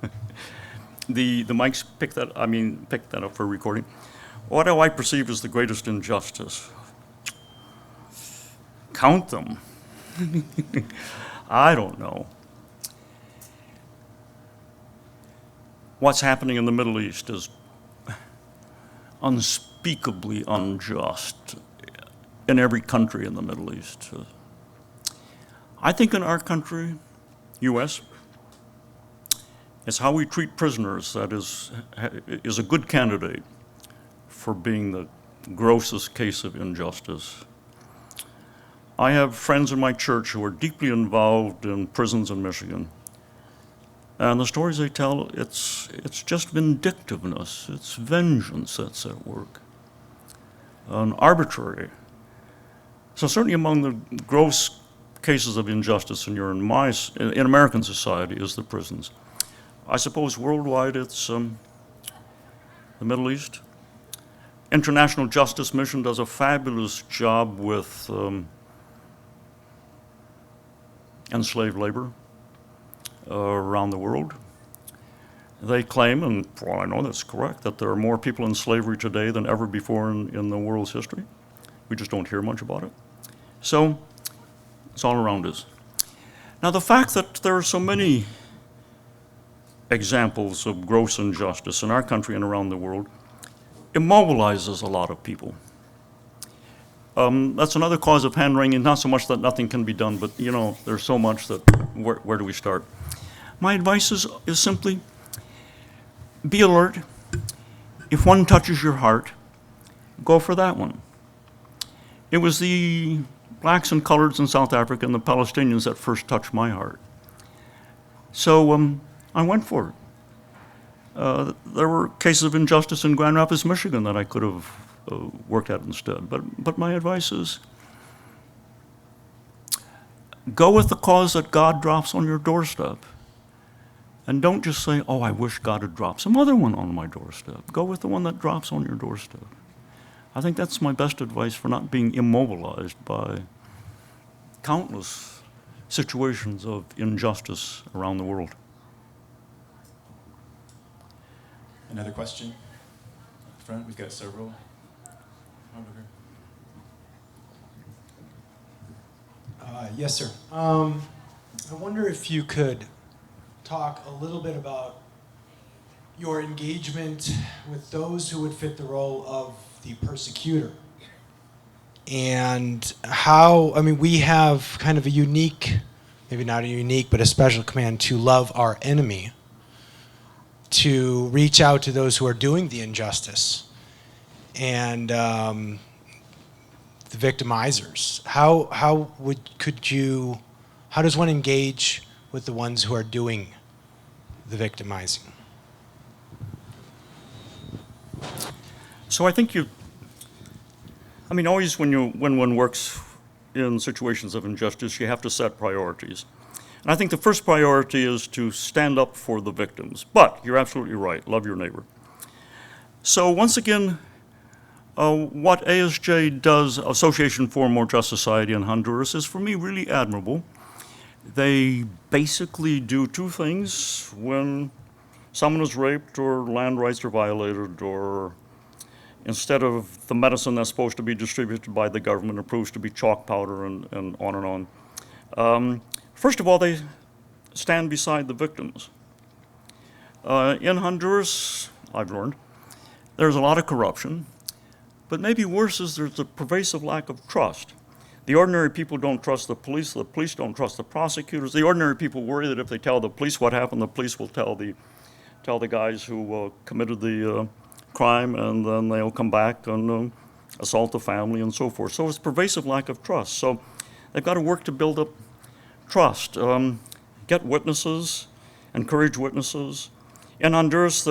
The mics pick that up for recording. What do I perceive as the greatest injustice? Count them. I don't know. What's happening in the Middle East is unspeakably unjust in every country in the Middle East. I think in our country, U.S., it's how we treat prisoners that is a good candidate for being the grossest case of injustice. I have friends in my church who are deeply involved in prisons in Michigan. And the stories they tell, it's just vindictiveness, it's vengeance that's at work, and arbitrary. So certainly among the gross cases of injustice in American society is the prisons. I suppose worldwide it's the Middle East. International Justice Mission does a fabulous job with enslaved labor around the world. They claim, and for all I know that's correct, that there are more people in slavery today than ever before in the world's history. We just don't hear much about it. So it's all around us. Now the fact that there are so many examples of gross injustice in our country and around the world immobilizes a lot of people. That's another cause of hand-wringing, not so much that nothing can be done, but there's so much that where do we start? My advice is simply be alert. If one touches your heart, go for that one. It was the blacks and coloreds in South Africa and the Palestinians that first touched my heart. So I went for it. There were cases of injustice in Grand Rapids, Michigan that I could have worked at instead. But my advice is go with the cause that God drops on your doorstep. And don't just say, oh, I wish God had dropped some other one on my doorstep. Go with the one that drops on your doorstep. I think that's my best advice for not being immobilized by countless situations of injustice around the world. Another question? Up front, we've got several. Yes, sir. I wonder if you could talk a little bit about your engagement with those who would fit the role of the persecutor. And how, I mean, we have kind of a unique, maybe not a unique, but a special command to love our enemy, to reach out to those who are doing the injustice, and the victimizers. How does one engage with the ones who are doing the victimizing? So I think always when one works in situations of injustice, you have to set priorities. And I think the first priority is to stand up for the victims. But you're absolutely right, love your neighbor. So once again, what ASJ does, Association for a More Just Society in Honduras, is for me really admirable. They basically do two things when someone is raped or land rights are violated, or instead of the medicine that's supposed to be distributed by the government, it proves to be chalk powder and on and on. First of all, they stand beside the victims. In Honduras, I've learned, there's a lot of corruption, but maybe worse is there's a pervasive lack of trust. The ordinary people don't trust the police don't trust the prosecutors. The ordinary people worry that if they tell the police what happened, the police will tell the guys who committed the crime, and then they'll come back and assault the family and so forth. So it's pervasive lack of trust. So they've got to work to build up trust, get witnesses, encourage witnesses. In Honduras,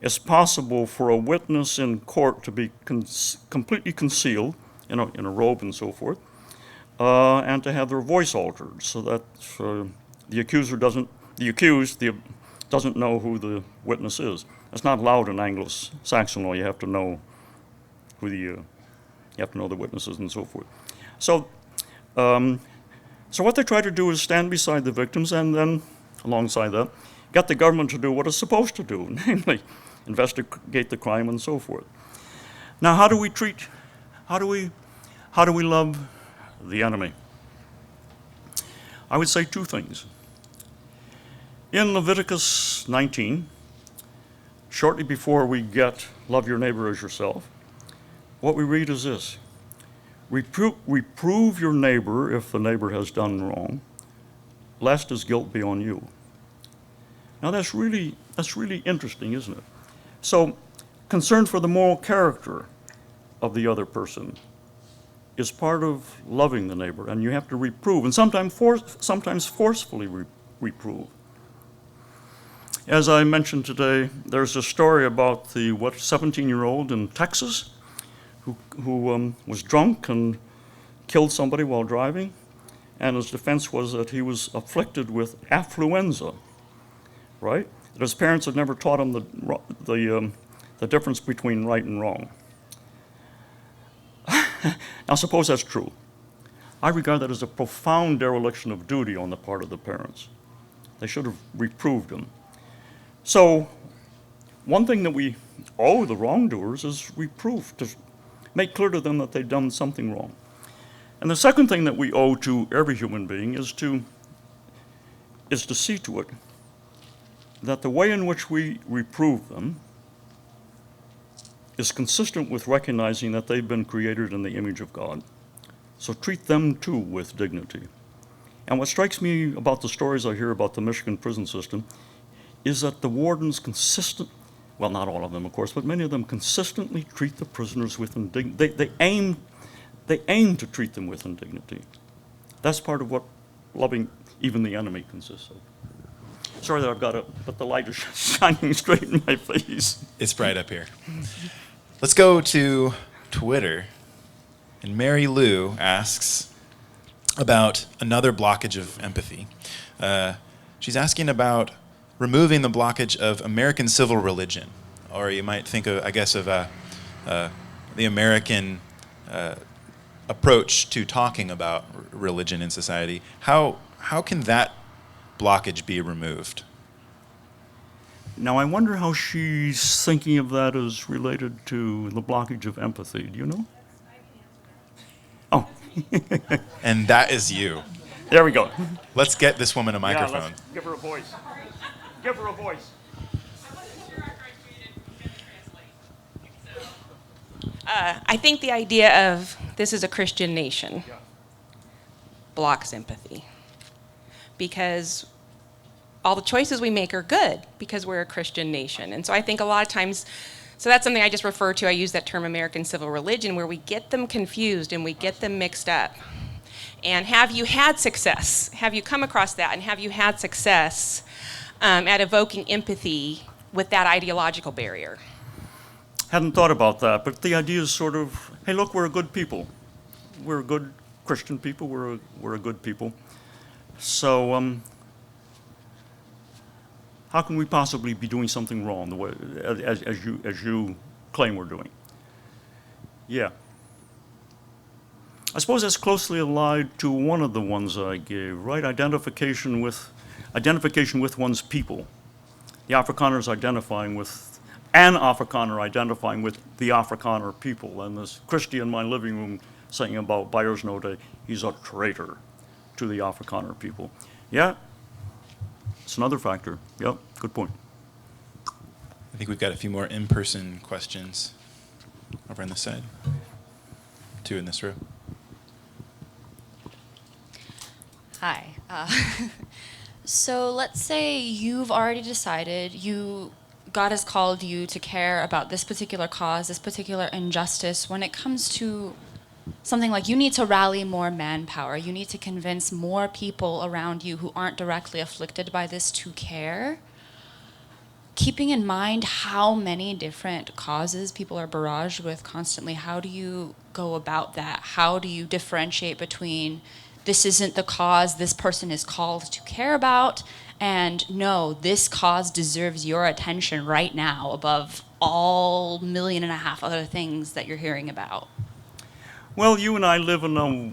it's possible for a witness in court to be completely concealed in a robe and so forth, and to have their voice altered so that the accused doesn't know who the witness is. It's not allowed in Anglo-Saxon law. You have to know you have to know the witnesses and so forth. So what they try to do is stand beside the victims, and then alongside that, get the government to do what it's supposed to do, namely investigate the crime and so forth. Now, how do we love the enemy? I would say two things. In Leviticus 19, shortly before we get love your neighbor as yourself, what we read is this: reprove your neighbor if the neighbor has done wrong, lest his guilt be on you. Now that's really interesting, isn't it? So concern for the moral character of the other person is part of loving the neighbor, and you have to reprove, and sometimes forcefully reprove. As I mentioned today, there's a story about the 17-year-old in Texas who was drunk and killed somebody while driving, and his defense was that he was afflicted with affluenza, right? That his parents had never taught him the difference between right and wrong. Now, suppose that's true. I regard that as a profound dereliction of duty on the part of the parents. They should have reproved him. So, one thing that we owe the wrongdoers is reproof, to make clear to them that they've done something wrong. And the second thing that we owe to every human being is to see to it that the way in which we reprove them is consistent with recognizing that they've been created in the image of God. So treat them too with dignity. And what strikes me about the stories I hear about the Michigan prison system is that the wardens well, not all of them, of course, but many of them consistently treat the prisoners with indignity. They aim to treat them with indignity. That's part of what loving even the enemy consists of. Sorry that I've got it, but the light is shining straight in my face. It's bright up here. Let's go to Twitter. And Mary Lou asks about another blockage of empathy. She's asking about removing the blockage of American civil religion, or you might think of, the American approach to talking about religion in society. How can that blockage be removed? Now, I wonder how she's thinking of that as related to the blockage of empathy. Do you know? Oh, And that is you. There we go. Let's get this woman a Yeah, microphone. let's give her a voice. Give her a voice. I think the idea of this is a Christian nation blocks empathy. Because all the choices we make are good because we're a Christian nation. And so I think a lot of times, so that's something I just refer to, I use that term American civil religion, where we get them confused and we get them mixed up. And have you had success? Have you come across that? And have you had success at evoking empathy with that ideological barrier? Hadn't thought about that, but the idea is sort of, hey, look, we're a good people. We're a good Christian people. We're a good people. So how can we possibly be doing something wrong the way as you claim we're doing? Yeah. I suppose that's closely allied to one of the ones I gave, right? Identification with one's people. The Afrikaner identifying with an Afrikaner identifying with the Afrikaner people, and this Christy in my living room saying about Beiersnode, he's a traitor to the Afrikaner people. Yeah, it's another factor. Yep, good point. I think we've got a few more in-person questions over on this side. 2 in this row. Hi. So let's say you've already decided God has called you to care about this particular cause, this particular injustice. When it comes to something like you need to rally more manpower, you need to convince more people around you who aren't directly afflicted by this to care. Keeping in mind how many different causes people are barraged with constantly, how do you go about that? How do you differentiate between this isn't the cause this person is called to care about, and no, this cause deserves your attention right now above all 1.5 million other things that you're hearing about? Well, you and I live in a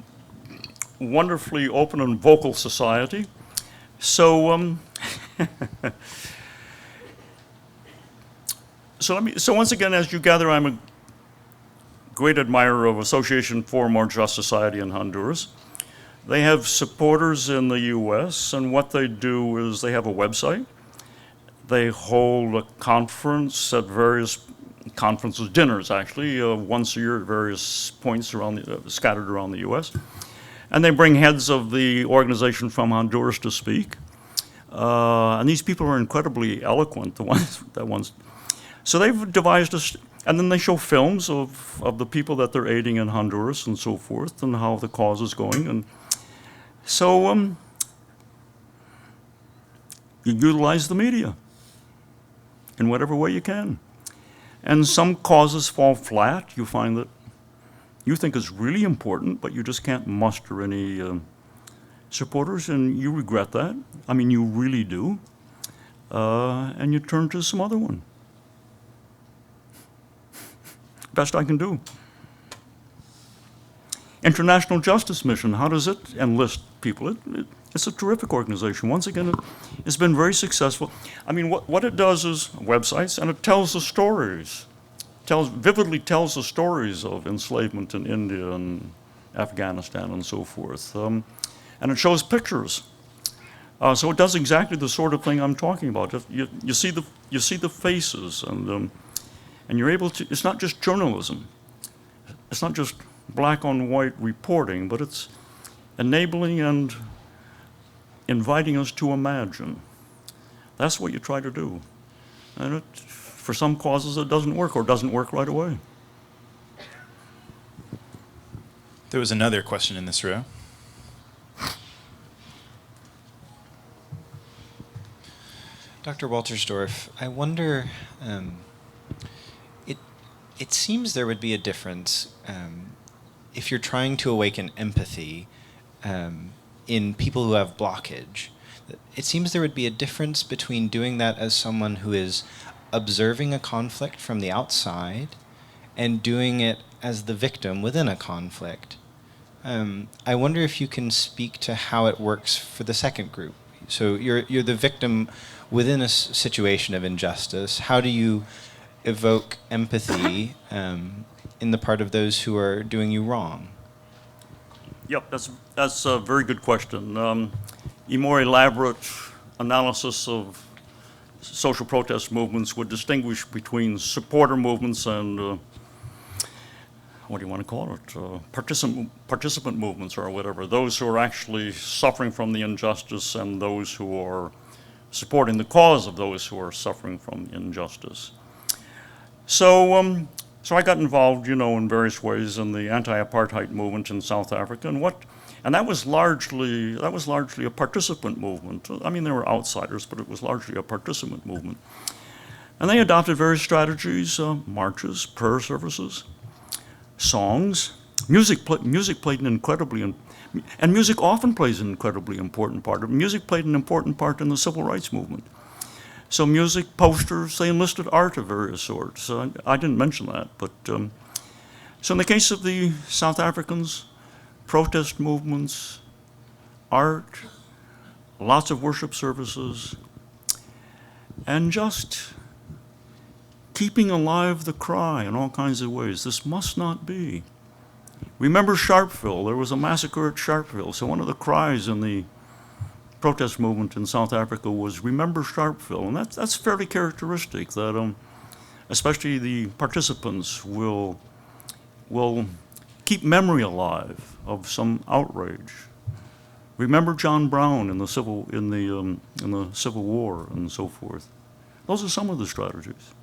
wonderfully open and vocal society, so so once again, as you gather, I'm a great admirer of Association for a More Just Society in Honduras. They have supporters in the U.S., and what they do is they have a website. They hold a conference at various conferences, dinners actually, once a year at various points around scattered around the U.S. And they bring heads of the organization from Honduras to speak. And these people are incredibly eloquent, the ones. So they've devised and then they show films of the people that they're aiding in Honduras and so forth, and how the cause is going. And so you utilize the media in whatever way you can. And some causes fall flat. You find that you think is really important, but you just can't muster any supporters, and you regret that. I mean, you really do. And you turn to some other one. Best I can do. International Justice Mission, how does it enlist people? It's a terrific organization. Once again, it's been very successful. I mean, what it does is websites, and it tells the stories, vividly tells the stories of enslavement in India and Afghanistan and so forth. And it shows pictures. So it does exactly the sort of thing I'm talking about. You see the faces, and you're able to. It's not just journalism. It's not just black on white reporting, but it's enabling and inviting us to imagine. That's what you try to do. And for some causes it doesn't work, or doesn't work right away. There was another question in this row. Dr. Waltersdorf, I wonder, it seems there would be a difference if you're trying to awaken empathy in people who have blockage. It seems there would be a difference between doing that as someone who is observing a conflict from the outside and doing it as the victim within a conflict. I wonder if you can speak to how it works for the second group. So you're the victim within a situation of injustice. How do you evoke empathy in the part of those who are doing you wrong? Yep, that's a very good question. A more elaborate analysis of social protest movements would distinguish between supporter movements and what do you want to call it? Participant movements or whatever. Those who are actually suffering from the injustice and those who are supporting the cause of those who are suffering from injustice. So, so I got involved, in various ways in the anti-apartheid movement in South Africa, and that was largely a participant movement. I mean, there were outsiders, but it was largely a participant movement. And they adopted various strategies: marches, prayer services, songs. Music played an incredibly, and music often plays an incredibly important part. Music played an important part in the civil rights movement. So music, posters, they enlisted art of various sorts. I didn't mention that, but so in the case of the South Africans, protest movements, art, lots of worship services, and just keeping alive the cry in all kinds of ways. This must not be. Remember Sharpeville. There was a massacre at Sharpeville. So one of the cries in the protest movement in South Africa was "Remember Sharpeville," and that's fairly characteristic. That especially the participants will keep memory alive of some outrage. Remember John Brown in the Civil War and so forth. Those are some of the strategies.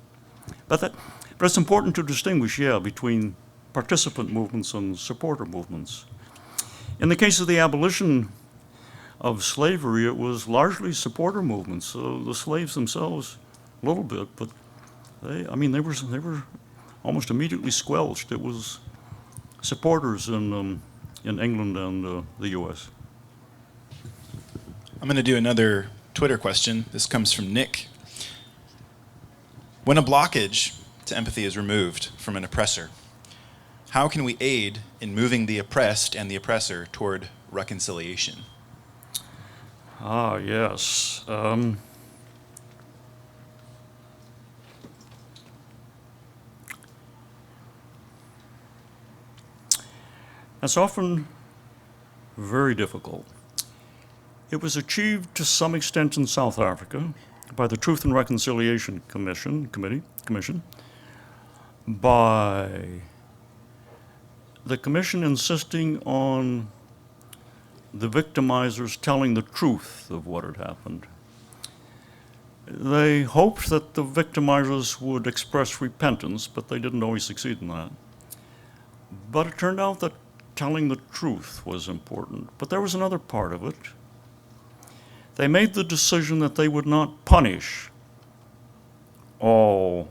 But it's important to distinguish, between participant movements and supporter movements. In the case of the abolition of slavery, it was largely supporter movements. So the slaves themselves, a little bit, but they were almost immediately squelched. It was supporters in England and the U.S. I'm going to do another Twitter question. This comes from Nick. When a blockage to empathy is removed from an oppressor, how can we aid in moving the oppressed and the oppressor toward reconciliation? Ah, yes. That's often very difficult. It was achieved to some extent in South Africa by the Truth and Reconciliation Commission, by the commission insisting on the victimizers telling the truth of what had happened. They hoped that the victimizers would express repentance, but they didn't always succeed in that. But it turned out that telling the truth was important. But there was another part of it. They made the decision that they would not punish all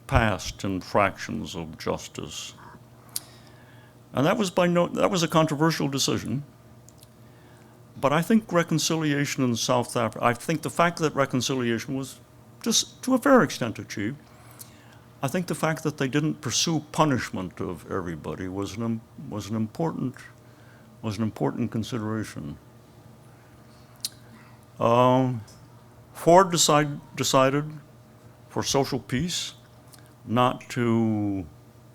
past infractions of justice. And that was a controversial decision. But I think reconciliation in South Africa, I think the fact that reconciliation was just to a fair extent achieved, I think the fact that they didn't pursue punishment of everybody was an important consideration. Ford decided for social peace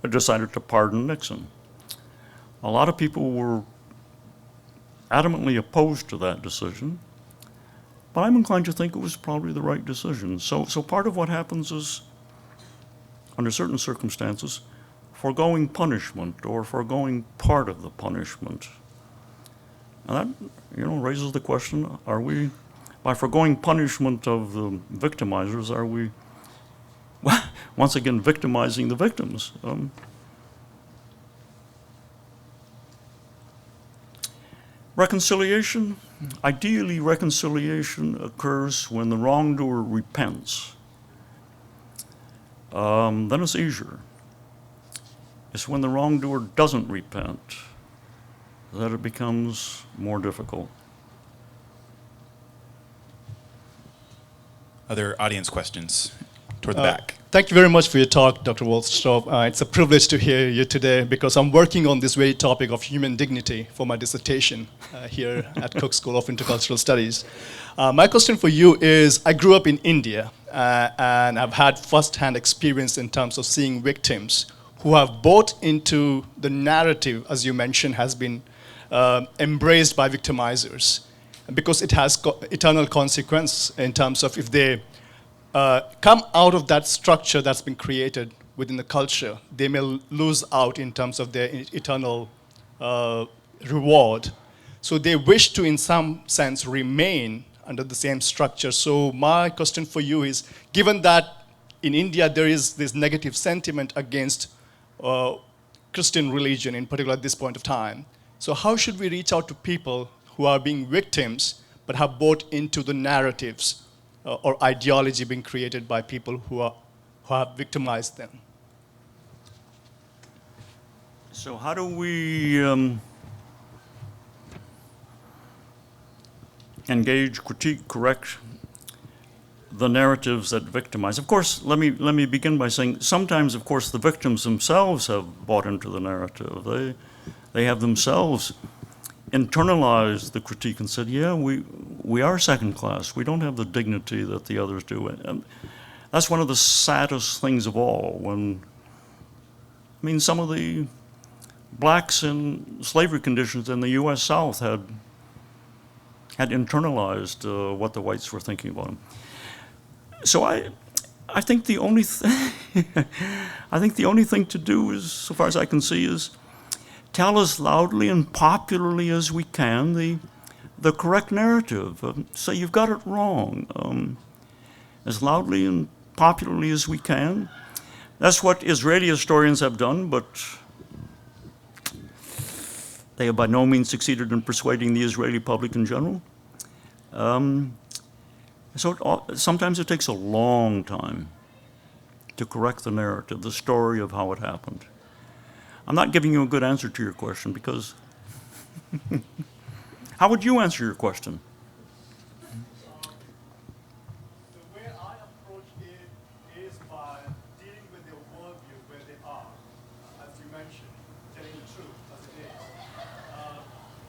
decided to pardon Nixon. A lot of people were adamantly opposed to that decision, but I'm inclined to think it was probably the right decision. So part of what happens is, under certain circumstances, foregoing punishment or foregoing part of the punishment. And that, raises the question, are we, by foregoing punishment of the victimizers, are we once again victimizing the victims? Reconciliation, ideally reconciliation occurs when the wrongdoer repents. Then it's easier. It's when the wrongdoer doesn't repent that it becomes more difficult. Other audience questions toward the back. Thank you very much for your talk, Dr. Wolstorff. It's a privilege to hear you today because I'm working on this very topic of human dignity for my dissertation here at Cook School of Intercultural Studies. My question for you is, I grew up in India and I've had first-hand experience in terms of seeing victims who have bought into the narrative, as you mentioned, has been embraced by victimizers, because it has eternal consequence in terms of if they come out of that structure that's been created within the culture, they may lose out in terms of their eternal reward. So they wish to, in some sense, remain under the same structure. So my question for you is, given that in India there is this negative sentiment against Christian religion, in particular at this point of time, so how should we reach out to people who are being victims but have bought into the narratives or ideology being created by people who have victimized them? So how do we engage, critique, correct the narratives that victimize? Of course, let me begin by saying sometimes, of course, the victims themselves have bought into the narrative. They have themselves internalized the critique and said, yeah, we are second class. We don't have the dignity that the others do. And that's one of the saddest things of all. Some of the blacks in slavery conditions in the U.S. South had internalized what the whites were thinking about them. So I think the only thing to do is, so far as I can see, is tell as loudly and popularly as we can the correct narrative. Say you've got it wrong, as loudly and popularly as we can. That's what Israeli historians have done, but they have by no means succeeded in persuading the Israeli public in general. Sometimes it takes a long time to correct the narrative, the story of how it happened. I'm not giving you a good answer to your question because how would you answer your question? The way I approach it is by dealing with their worldview where they are, as you mentioned, telling the truth as it is.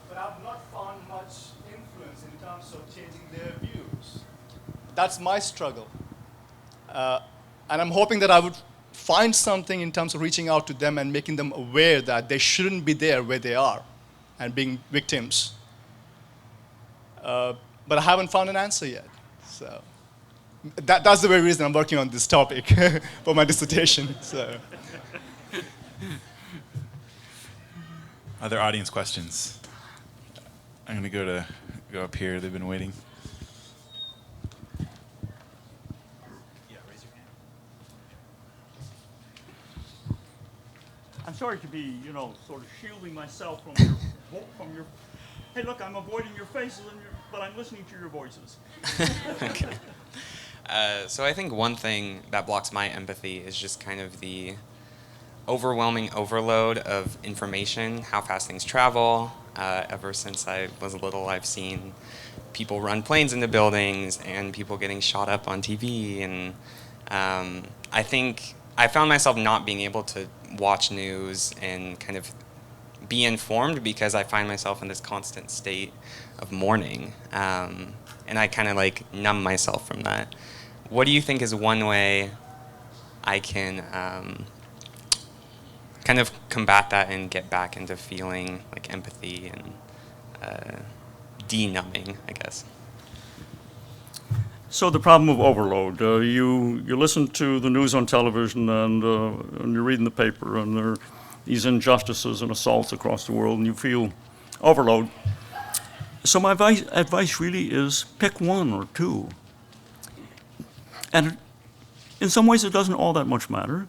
But I've not found much influence in terms of changing their views. That's my struggle. And I'm hoping that I would find something in terms of reaching out to them and making them aware that they shouldn't be there where they are and being victims. But I haven't found an answer yet. So that's the very reason I'm working on this topic for my dissertation. So. Other audience questions? I'm going to go up here. They've been waiting. I'm sorry to be, sort of shielding myself from your. Hey, look, I'm avoiding your faces, but I'm listening to your voices. Okay. So I think one thing that blocks my empathy is just kind of the overwhelming overload of information, how fast things travel. Ever since I was little, I've seen people run planes into buildings and people getting shot up on TV. And I think I found myself not being able to watch news and kind of be informed because I find myself in this constant state of mourning. And I kind of numb myself from that. What do you think is one way I can kind of combat that and get back into feeling empathy and de-numbing, I guess? So the problem of overload. You listen to the news on television and you're reading the paper and there are these injustices and assaults across the world and you feel overload. So my advice really is pick one or two. And in some ways it doesn't all that much matter.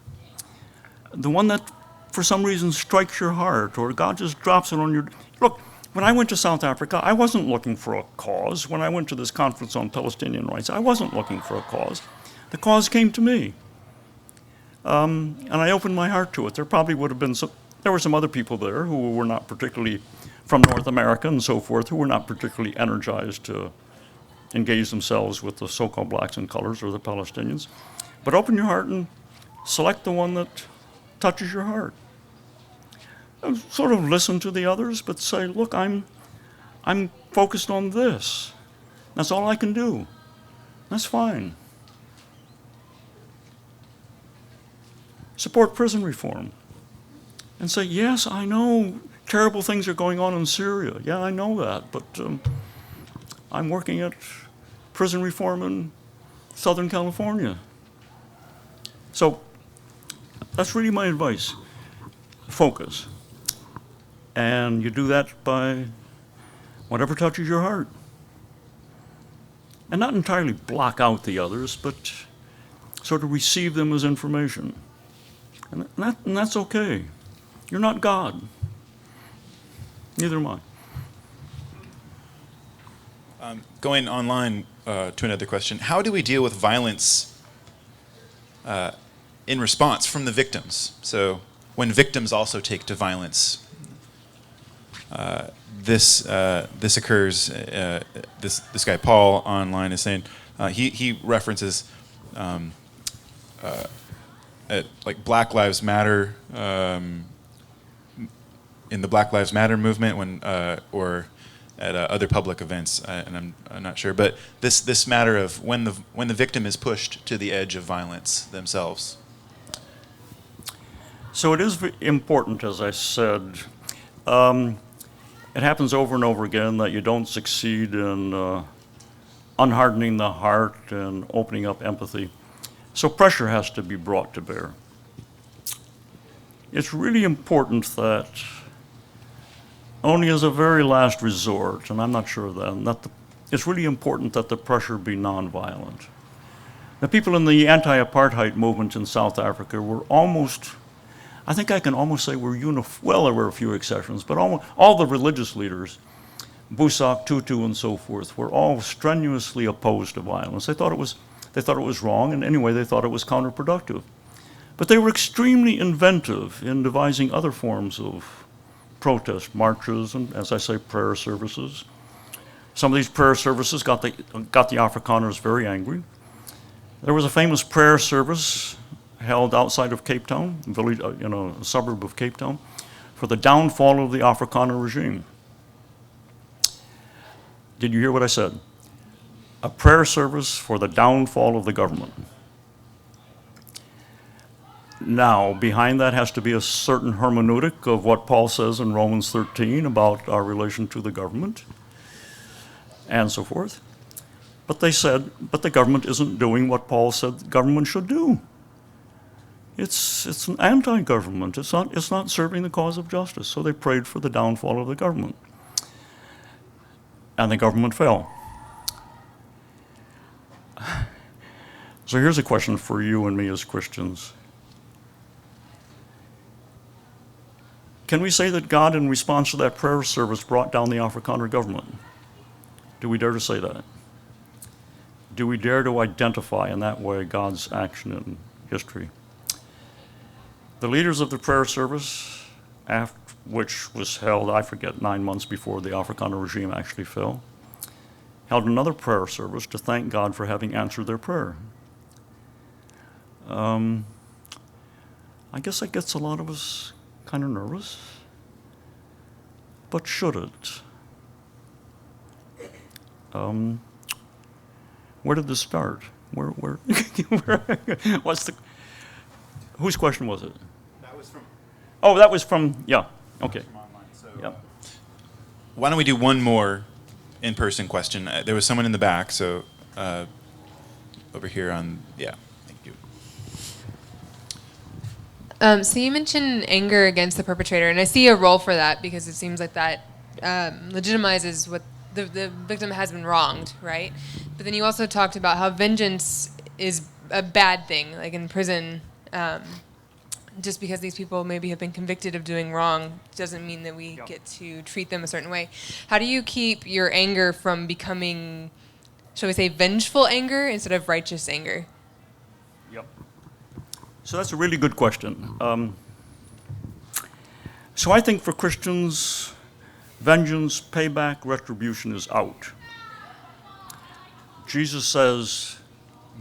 The one that for some reason strikes your heart or God just drops it on your... Look, when I went to South Africa, I wasn't looking for a cause. When I went to this conference on Palestinian rights, I wasn't looking for a cause. The cause came to me. And I opened my heart to it. There probably would have been there were some other people there who were not particularly from North America and so forth, who were not particularly energized to engage themselves with the so-called blacks and colors or the Palestinians. But open your heart and select the one that touches your heart. Sort of listen to the others, but say, look, I'm focused on this. That's all I can do. That's fine. Support prison reform. And say, yes, I know terrible things are going on in Syria. Yeah, I know that, but I'm working at prison reform in Southern California. So that's really my advice. Focus. And you do that by whatever touches your heart. And not entirely block out the others, but sort of receive them as information. And that's okay. You're not God. Neither am I. Going online to another question, how do we deal with violence in response from the victims? So when victims also take to violence, this occurs. This guy Paul online is saying he references like Black Lives Matter in the Black Lives Matter movement when or at other public events, and I'm not sure, but this matter of when the victim is pushed to the edge of violence themselves. So it is important, as I said. It happens over and over again that you don't succeed in unhardening the heart and opening up empathy. So pressure has to be brought to bear. It's really important that only as a very last resort, and I'm not sure of that, it's really important that the pressure be nonviolent. The people in the anti-apartheid movement in South Africa were almost, I think I can almost say well, there were a few exceptions, but almost all the religious leaders, Boesak, Tutu, and so forth, were all strenuously opposed to violence. They thought it was wrong, and anyway, they thought it was counterproductive. But they were extremely inventive in devising other forms of protest, marches, and, as I say, prayer services. Some of these prayer services got the Afrikaners very angry. There was a famous prayer service held outside of Cape Town, a suburb of Cape Town, for the downfall of the Afrikaner regime. Did you hear what I said? A prayer service for the downfall of the government. Now, behind that has to be a certain hermeneutic of what Paul says in Romans 13 about our relation to the government and so forth. But they said, but the government isn't doing what Paul said the government should do. It's an anti-government. It's not serving the cause of justice. So they prayed for the downfall of the government. And the government fell. So here's a question for you and me as Christians. Can we say that God, in response to that prayer service, brought down the Afrikaner government? Do we dare to say that? Do we dare to identify in that way God's action in history? The leaders of the prayer service, which was held, I forget, 9 months before the Afrikaner regime actually fell, held another prayer service to thank God for having answered their prayer. I guess that gets a lot of us kind of nervous, but should it? Where did this start? Where whose question was it? That was from. Oh, that was from, yeah, okay. From online. So, Yeah. why don't we do one more in-person question? There was someone in the back, so over here on, yeah, thank you. So you mentioned anger against the perpetrator, and I see a role for that because it seems like that legitimizes what the victim has been wronged, right? But then you also talked about how vengeance is a bad thing, like in prison. Just because these people maybe have been convicted of doing wrong doesn't mean that we get to treat them a certain way. How do you keep your anger from becoming, shall we say, vengeful anger instead of righteous anger? Yep. So that's a really good question. So I think for Christians, vengeance, payback, retribution is out. Jesus says,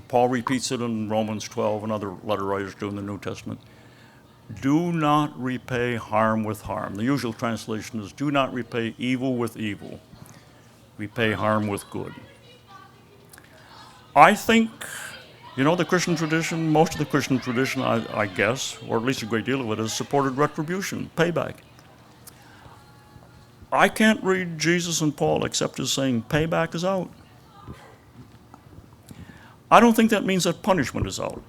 Paul repeats it in Romans 12 and other letter writers do in the New Testament, do not repay harm with harm. The usual translation is, do not repay evil with evil. Repay harm with good. I think, the Christian tradition, most of the Christian tradition, I guess, or at least a great deal of it, has supported retribution, payback. I can't read Jesus and Paul except as saying payback is out. I don't think that means that punishment is out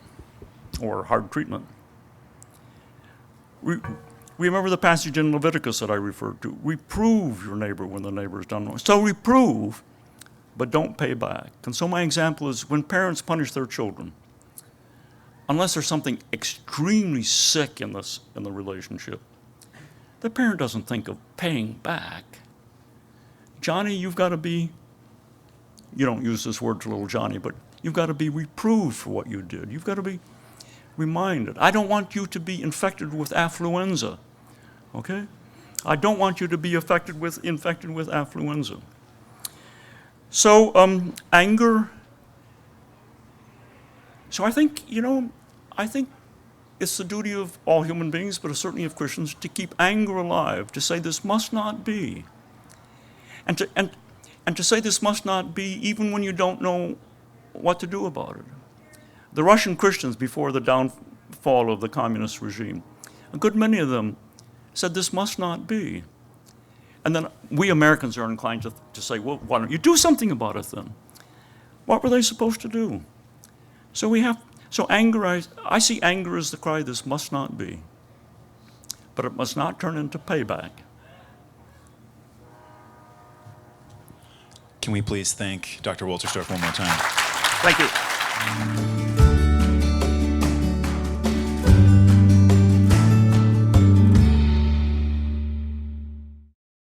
or hard treatment. Remember the passage in Leviticus that I referred to. Reprove your neighbor when the neighbor has done wrong. So reprove, but don't pay back. And so my example is when parents punish their children, unless there's something extremely sick in the relationship, the parent doesn't think of paying back. Johnny, you've got to be, you don't use this word to little Johnny, but you've got to be reproved for what you did. You've got to be reminded. I don't want you to be infected with affluenza, okay? I don't want you to be infected with affluenza. So anger. So I think, I think it's the duty of all human beings, but certainly of Christians, to keep anger alive, to say this must not be. And to say this must not be even when you don't know what to do about it. The Russian Christians, before the downfall of the communist regime, a good many of them said this must not be. And then we Americans are inclined to say, well, why don't you do something about it then? What were they supposed to do? So anger, I see anger as the cry, this must not be. But it must not turn into payback. Can we please thank Dr. Wolterstorff one more time? Thank you.